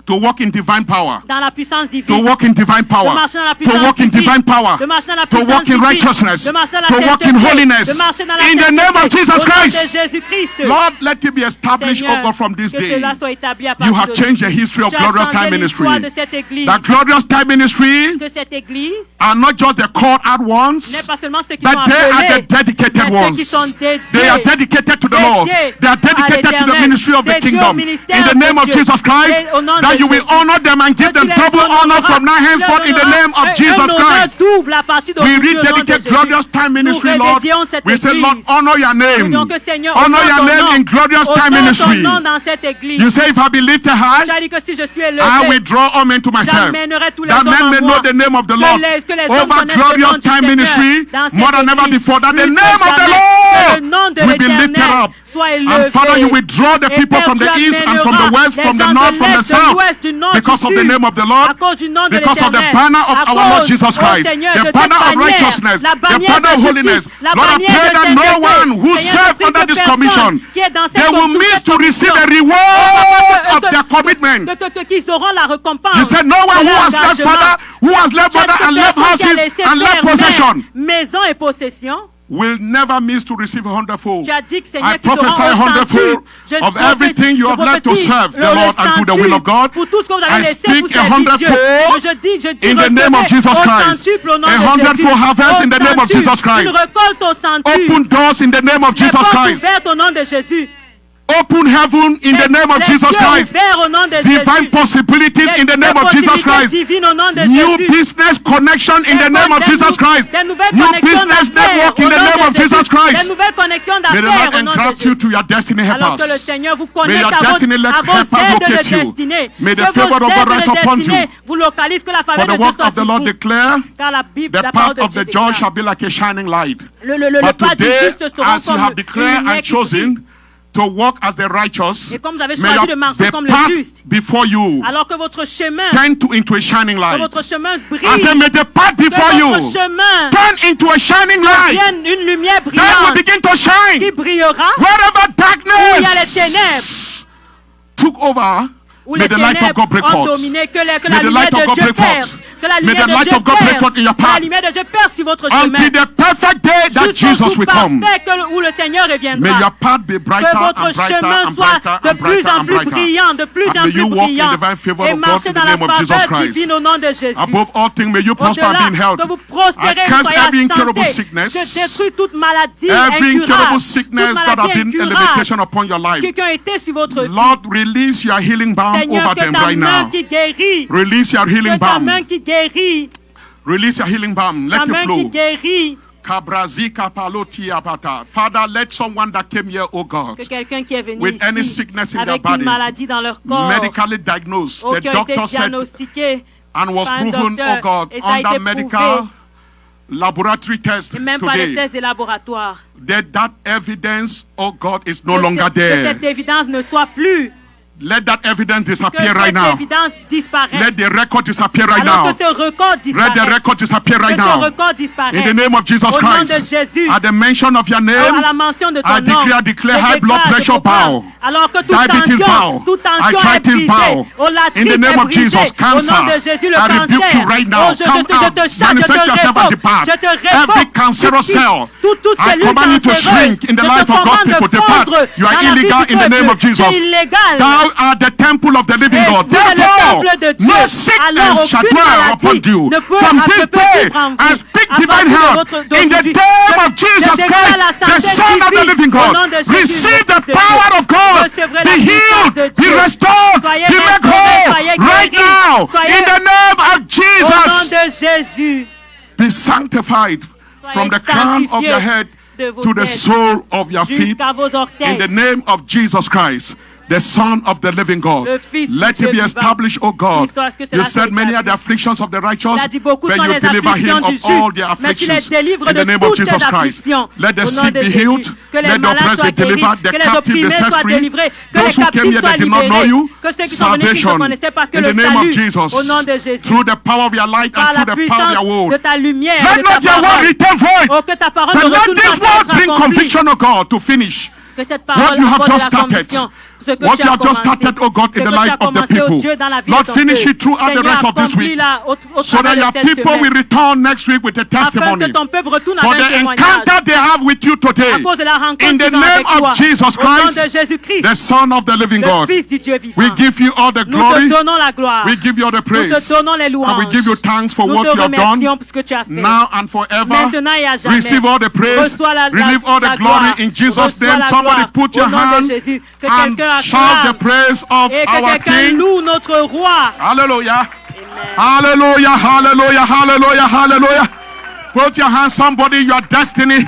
to walk in divine power. dans la puissance To divine. walk in divine power, De marcher dans la to puissance walk in divine. divine power, De marcher dans la to puissance walk in divine. righteousness, De marcher dans la to walk in sainteté. holiness. De marcher dans la In the name of sainteté. Jesus Au nom de Christ, Jésus-Christ. Lord, let it be established, Seigneur, oh God, from this que day. cela soit établi à You partir have changed the d'aujourd'hui. history of Tu as Glorious changé Time Ministry. l'histoire de cette église. That Glorious Time Ministry Que cette église are not just the called out n'est ones, pas seulement ceux qui sont but they are the appelés, dedicated mais ceux qui ones. sont dédiés. They are dedicated to the Lord. Dédiés They are dedicated à to the l'Éternel. ministry of the Dédiés au kingdom. ministère In the de name of Dieu. Jesus Christ, Et au nom that de you will Jésus. honor them and give Que tu them les double honor honoreras. from now henceforth in the name of Jesus un honneur Christ. double à partir We d'aujourd'hui au nom de rededicate Jésus. Glorious Time Ministry, Nous Lord. redédions cette We say, église. Lord, honor your Nous name. disons que Seigneur, Honor honore your ton name nom. in Glorious Time Honore ton Ministry. nom dans cette église. You say, if I be lifted high, Tu as dit que si je suis élevé, I will draw all men to myself. j'amènerai tous les That hommes men à may moi. know the name of the Que Lord les hommes over connaissent le nom Glorious du Time Seigneur Ministry dans cette more than ever église. before. That the Plus que name of the jamais, que le Lord nom de will be lifted l'Éternel up. soit élevé. And Father, you will draw the Et people Père, from the tu east and from the amèneras west, from les the gens north, de from the l'Est, de south, l'Ouest, du Nord, because du of the Sud. name of the À Lord, cause du nom de because of the l'Éternel. banner of À our Lord cause, Jesus oh Christ, Seigneur, the de banner ta of bannière, righteousness, la the bannière banner of de holiness. justice, la Lord, I bannière pray de that no sainteté. one who Seigneur, serves je prie under que this personne commission, qui est dans cette they will sous miss cette to receive the commission, reward of their commitment. qu'ils auront la récompense. You said, no one de who leur has left engagement. father, who has left Tu as dit mother, que and left personne qui a houses, laissé and left père, mère, possession, maison et possession. will never miss to receive a hundredfold. Tu as dit que Seigneur, I qu'ils auront prophesy a au hundredfold centuple. of everything you have left to serve the Lord and do the will of God. Pour tout ce que vous avez I laissé speak pour a servir Dieu. hundredfold Je dis in the name of Jesus au Christ. centuple au nom A de hundredfold Jésus. harvest Au in the name of centuple. Jesus Christ. Une récolte au centuple. Open doors in the name of Les Jesus portes Christ. ouvertes au nom de Jésus. Open heaven in the name of Jesus Christ. Au nom de Divine Jésus. possibilities in the name of Jesus Christ. Divine au nom de New Jésus. business connection in the name of Jesus Christ. Des nouvelles New connexions business d'affaires network in au the nom name de of Jesus Jésus. Christ. Des nouvelles connexions May the d'affaires Lord au nom de engraft you Jésus. to your destiny Alors que le helpers. Seigneur vous May connecte your à destiny vos helper aides locate de you. destinée. May the Que vos favor of God aides rest de upon you. destinée vous localisent, que la For faveur the de Dieu work soit of the sur Lord vous. declare, Car la Bible, the la parole path de of Dieu the just déclare. shall be like a shining light. Le But pas du today, juste sera as you comme have une declared lumière and qui brille. chosen to walk as the righteous, Et comme vous avez may choisi de marcher the comme le path juste, before you alors que votre chemin, turn into a shining que light. votre chemin brille, I say, may the path before que you votre chemin turn into a shining light. devienne une lumière Then will brillante begin to qui shine. brillera Wherever où il y a les darkness ténèbres, took over, où may les the light of ténèbres God break ont forth. dominé, que la May the lumière light of de God Dieu break perce, forth. que la May lumière the de light Dieu of God break perce, forth in your que la path. lumière de Dieu perce sur votre chemin. Until the perfect day that Jusqu'au Jesus jour will come. parfait où le Seigneur May reviendra. your path be brighter Que votre and brighter chemin and soit brighter de and plus brighter en and plus brighter. brillant, de plus And en may plus you walk in brillant. divine favor Et of God marcher in dans the la name of Jesus faveur Christ. divine au nom de Jésus. Above all things, may you prosper and be in Au-delà, health. que vous prospérez, I vous curse soyez every en incurable santé. sickness, Je détruis toute maladie every incurable incurable, sickness toute that have maladie been a incurable limitation upon your life. qui ont été sur votre vie. Lord, release your healing balm Seigneur, over que them ta right main now. qui guérit, Release your healing que ta balm. main qui guérit, Release your healing balm. ta Let it main qui flow. guérit, Kabrazi kapaloti apata. Father, let someone that came here, oh God, que quelqu'un qui est venu with any ici sickness in their avec body, une maladie dans leur corps, medically diagnosed, ou the qui ont été doctor said, diagnostiqués and was par un proven, docteur, oh God, et ça a été under prouvé, medical laboratory test et même pas les today, tests de laboratoire, that evidence, oh God, is no que longer que there. cette évidence ne soit plus, Let that evidence que disappear right cette now. évidence disparaisse, Let the record disappear right alors now. que ce record Let the disparaisse, record disappear que right ce now. record disparaisse, In the name of Jesus au nom de Christ. Jésus. At the mention of your À name, la mention de ton I nom, declare je high blood déclare, je pressure proclame, bow. alors que toute Diabetes tension bow. est Arthritis brisée, bow. au latrite In the name est of brisé, Jesus, au cancer, nom de Jésus, le I rebuke cancer, you right now. oh, je Come te out. chasse, je te Manifest yourself and révoque, depart. je te Every révoque, cancerous cell, toute I cellule command you to cancéreuse, shrink in the je te life of God's commande de people. Depart. fondre You are dans la vie illegal du in the name of peuple. Jesus. C'est illégal. Thou art the temple of the living Et God. vous êtes le Therefore, temple de Dieu. no Alors, sickness shall aucune dwell maladie upon you. ne peut From this peut day, vivre en vous. I speak À divine partir de health votre- in the d'aujourd'hui, name of Jesus déclare Christ, la the santé Son of the divine. living Au God. nom de Jésus, Receive the recevez- power of God. recevrez Be la puissance de healed, be Dieu. restored, Soyez be made restaurés, whole soyez right guéris. now Soyez- in the name of Au nom Jesus. de Jésus, Be sanctified from the crown of your head de vos to the têtes sole of your feet jusqu'à vos in orteils. the name of Jesus Christ, the Son of the living God. Le Fils du Let Dieu it be vivant. established, O God. Qu'il soit que You cela soit said many are the établi. afflictions of the righteous, Il a dit beaucoup but sont you les deliver him afflictions du of all their juste, mais tu les afflictions délivres in de the name of toutes Jesus ces Christ. afflictions. Let the Au nom sick de be Jésus. healed, Que les let the malades oppressed soient be delivered, guéris, the que les captive be opprimés set soient free. délivrés, que les Those who came captifs here soient that did not know libérés, you, que ceux qui sont venus qui ne salvation connaissaient pas que in le the name of salut. Jesus. Au nom de Jésus. Through the power of your light Par and la through the power of your puissance de word. ta lumière, Let de ta not your word parole. return void. Oh, que ta parole But ne let retourne this pas word sans être bring accomplie. conviction, O God, to finish Que cette what parole you have apporte de just la started. conviction. Ce que What tu you as have just commencé, started, O God, ce in the que tu as life of the commencé, oh people. Dieu, dans la vie Lord, de ton finish peuple. it throughout the Seigneur, rest of this accomplis week. la- au So travers that de your cette people will semaine. return next week with a Afin testimony. que ton peuple retourne For avec un the témoignage. encounter they have with you today. À cause de la rencontre In the qu'ils ont name avec toi. of Jesus Au nom Christ, de Jésus-Christ, the Son of the living le God. Fils du Dieu vivant. We give you all the Nous te glory. donnons la gloire. We give you all the Nous te praise. donnons les And louanges. we give you thanks for Nous what te you have remercions done pour ce que tu as fait. now and forever. Maintenant et à jamais. Receive all the praise. Reçois la Receive all the glory gloire. in Jesus' Reçois name. la Somebody gloire. put your Au nom de hand Jésus. Que and quelqu'un shout the acclame. praise of Et que our quelqu'un King. loue notre roi. Hallelujah. Amen. Hallelujah, hallelujah, hallelujah, hallelujah. Put your hands, somebody, your destiny.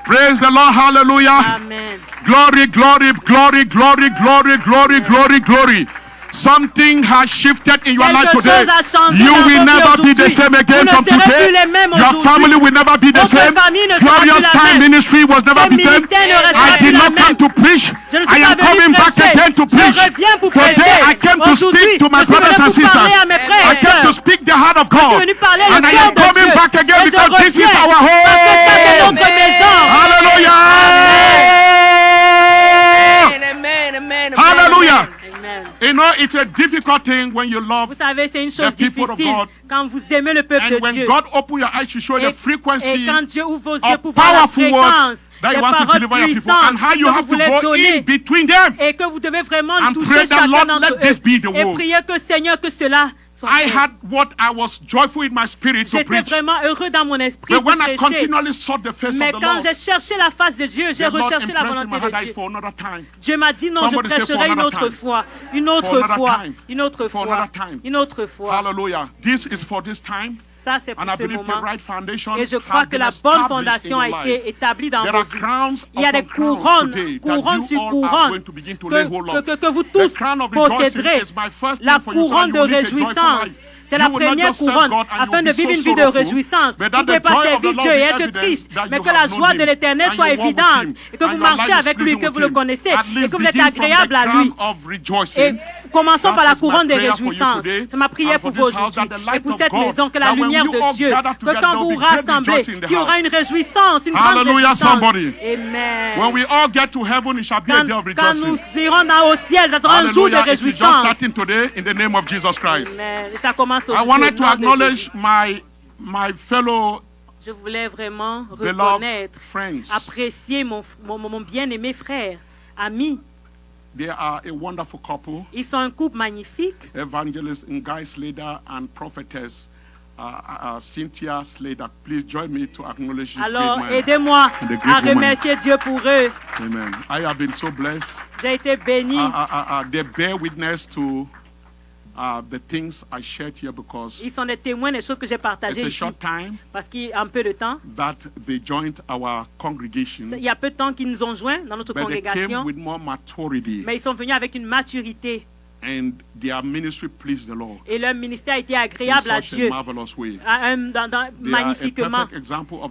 Praise the Lord, hallelujah. Amen. Glory, glory, glory, glory, glory, glory, glory, glory. Something has shifted in your life Quelque today. chose a changé You dans will vos vies never be the aujourd'hui. same again Vous ne from serez today. plus les mêmes Your aujourd'hui. family will never be the Votre same. famille ne sera Glorious plus la time même. ministry was never Ce the same. ministère ne restera I plus did la not come même. to preach. Je ne I suis pas am venu coming back prêcher. again to Je preach. reviens pour Today prêcher. I came to Aujourd'hui, speak to my je suis brothers venu and pour parler sisters. à mes frères I et came to sœurs. speak the heart of Je suis God. venu parler le And I cœur am de coming Dieu. back again Et je because this is reviens. our Parce que ça, c'est home. notre maison. Hallelujah. Amen, amen, amen. Hallelujah. Amen. You know, it's a difficult thing when you love, Vous savez, c'est une chose The people of difficile God. quand vous aimez le peuple and de when Dieu. God open your eyes to show the Et frequency quand Dieu ouvre vos yeux of pour voir la powerful words fréquence that des you want to paroles deliver your people puissantes and how you que vous have to voulez go in donner between them. et que vous devez vraiment And toucher pray that, chacun Lord, d'entre let this eux be the et word. prier que Seigneur, que cela soit I fait. had what I was joyful in my spirit to J'étais preach. vraiment heureux dans mon esprit But pour when I prêcher. continually sought the face Mais of the quand Lord, j'ai cherché la face de Dieu, j'ai the Lord recherché la impressed in my volonté heart de that it's Dieu. for another time. Dieu m'a dit non, je Somebody say, for prêcherai une another autre time. fois, une autre For another fois, time. une autre For fois, another time. une autre fois. Hallelujah. This is for this time. Ça, c'est pour And I ce believe the moment. right foundation Et je has crois que been la bonne established fondation in a your été life. établie dans There vos are vies. crowns Il y a des upon crowns couronnes, today couronnes that sur you all are couronnes going to begin to lay hold of. que vous The tous crown of rejoicing posséderez. is my first La thing for you so that couronne you de will live a joyful réjouissance. life. C'est la You will not première just serve couronne God and afin you'll de be vivre so une vie de sorrowful, réjouissance. but Vous that ne pouvez the pas joy of servir the Lord Dieu be et être evidence triste, that mais you que la have joie known de him l'éternel and soit you walk with évidente him et que and vous your marchez life is avec lui, pleasing que with vous le him. connaissez At et least que vous êtes begin from the agréable à lui. crown of Et rejoicing. commençons That par la is my couronne de prayer for you réjouissance. today C'est ma prière and pour for vous this house, aujourd'hui that the light et pour of cette God, maison, que la that when lumière you de all Dieu, gather que together, quand there vous will vous be great rassemblez, rejoicing in the qu'il y aura house. une réjouissance, une grande Hallelujah, réjouissance. somebody. Amen. When we all get to heaven, it shall be a day of Quand nous rejoicing. irons au ciel, ça sera un jour de Hallelujah. It is just réjouissance. starting today in the name of Jesus Christ. Amen. Et ça commence I aujourd'hui. wanted au to nom de acknowledge Jésus. my fellow Je voulais vraiment beloved reconnaître, friends. apprécier mon bien-aimé frère, ami. They are a wonderful couple, Ils sont un couple magnifique. Evangelist Guy Slater and prophetess Cynthia Slater. Please join me to acknowledge this Alors, great man. aidez-moi and the great à woman. remercier Dieu pour eux. Amen. I have been so blessed. J'ai été béni. They bear witness to the things I shared here because Ils sont des témoins des choses que j'ai it's partagées a ici. short time Parce qu'il y a un peu de temps. that they joined our congregation, Il y a peu de temps qu'ils nous ont joints dans notre but they came congrégation. with more maturity, Mais ils sont venus avec une maturité. and their ministry pleased the Lord Et leur ministère a été in agréable à such a Dieu. marvelous way. They Magnifiquement. magnifiquement.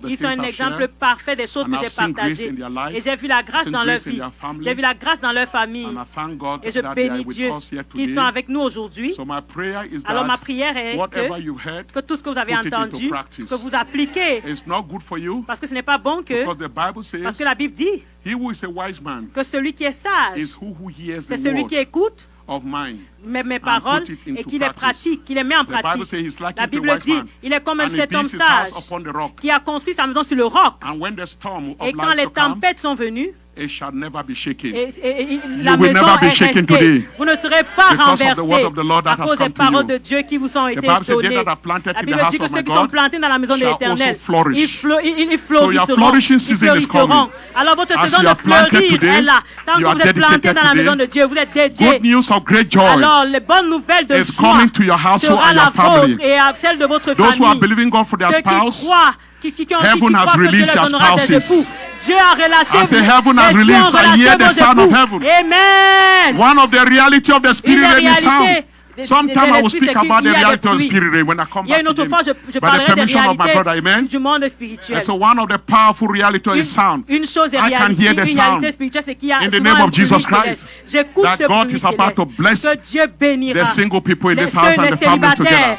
Ils sont un exemple parfait des choses And que I've j'ai seen grace partagées. in their life, Et j'ai vu la grâce seen dans leur grace in vie. their family, J'ai vu la grâce dans leur famille. And I thank God Et je that they are bénis with Dieu us here qu'ils today. sont avec nous aujourd'hui. So my prayer is Alors ma that prière est whatever you've heard, que tout ce que vous avez put it into entendu, practice. que vous appliquez. It's not good for you Parce que ce n'est pas bon because the Bible says parce que la Bible dit he who is a wise man que celui qui est sage, is who hears c'est the celui word qui écoute of mine. mes paroles put it into et qui les practice. pratique, qui les met en The Bible pratique. says he's like La a Bible wise dit, man, il est comme and he cet homme builds his sage house upon the rock. qui a construit sa maison sur le roc. And when the storm of Et quand life les to come, tempêtes sont venues, it shall never be shaken. la will maison never be est shaken restée. today Vous ne serez pas because of the word of the Lord renversés that à has cause des come to paroles you. de Dieu qui vous sont été Bible says, "They données. that are planted La in the Bible house dit que of ceux my qui sont God plantés dans la maison de shall l'Éternel, also flourish." ils So your fleurisseront. flourishing Ils season is fleurisseront. coming. Alors votre As saison you de are planted fleurir today, est là. Tant you que are vous êtes plantés dedicated dans la today. maison de Dieu, vous êtes dédiés. Good news of great joy Alors les bonnes nouvelles de is joie coming to your household sera and la your family. vôtre et à celle de votre Those who are famille. believing God for their Ceux qui spouse, croient, qui heaven has croient que Dieu released leur your donnera des spouses. époux. Dieu a relâché I say vous. heaven has Les cieux ont released. I relâché hear the vos sound of époux. heaven. Amen. one of the reality of the spirit Une rain is réalité sound. de Sometime I will l'esprit, speak c'est qu'il about the y a des reality of the pluies. spirit rain when I come Il y a back une autre again. fois, je By the parlerai des permission of my brother, réalités amen. du monde spirituel. And so one of the powerful reality is sound. Une chose est I can réalité, hear une the sound réalité spirituelle, c'est qu'il y a in the souvent name un of Jesus bruit Christ. céleste. J'écoute That ce God bruit is about to céleste. bless Que Dieu bénira the single people in les this house seuls, and les the families together. célibataires.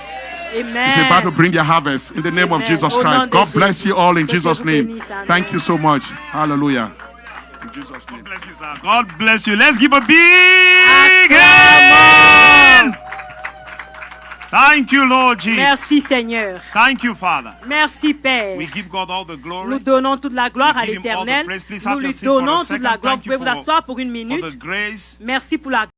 He's about to Amen. bring your harvest in the name of Amen. Jesus Au nom Christ. de God Jésus. bless you all in Que Dieu Jesus' vous name. bénisse. Amen. Thank you so much. Hallelujah. In Jesus' name. Bless you, sir. God bless you. Let's give a big hand. Thank you, Lord Jesus. Merci Seigneur. Thank you, Father. Merci Père. We give God all the Nous glory donnons toute la gloire We à give him all the l'Éternel. praise. Please Nous have your lui seat for a donnons toute second. la gloire. Vous Thank you pouvez vous for- asseoir pour une for minute. the grace Merci pour la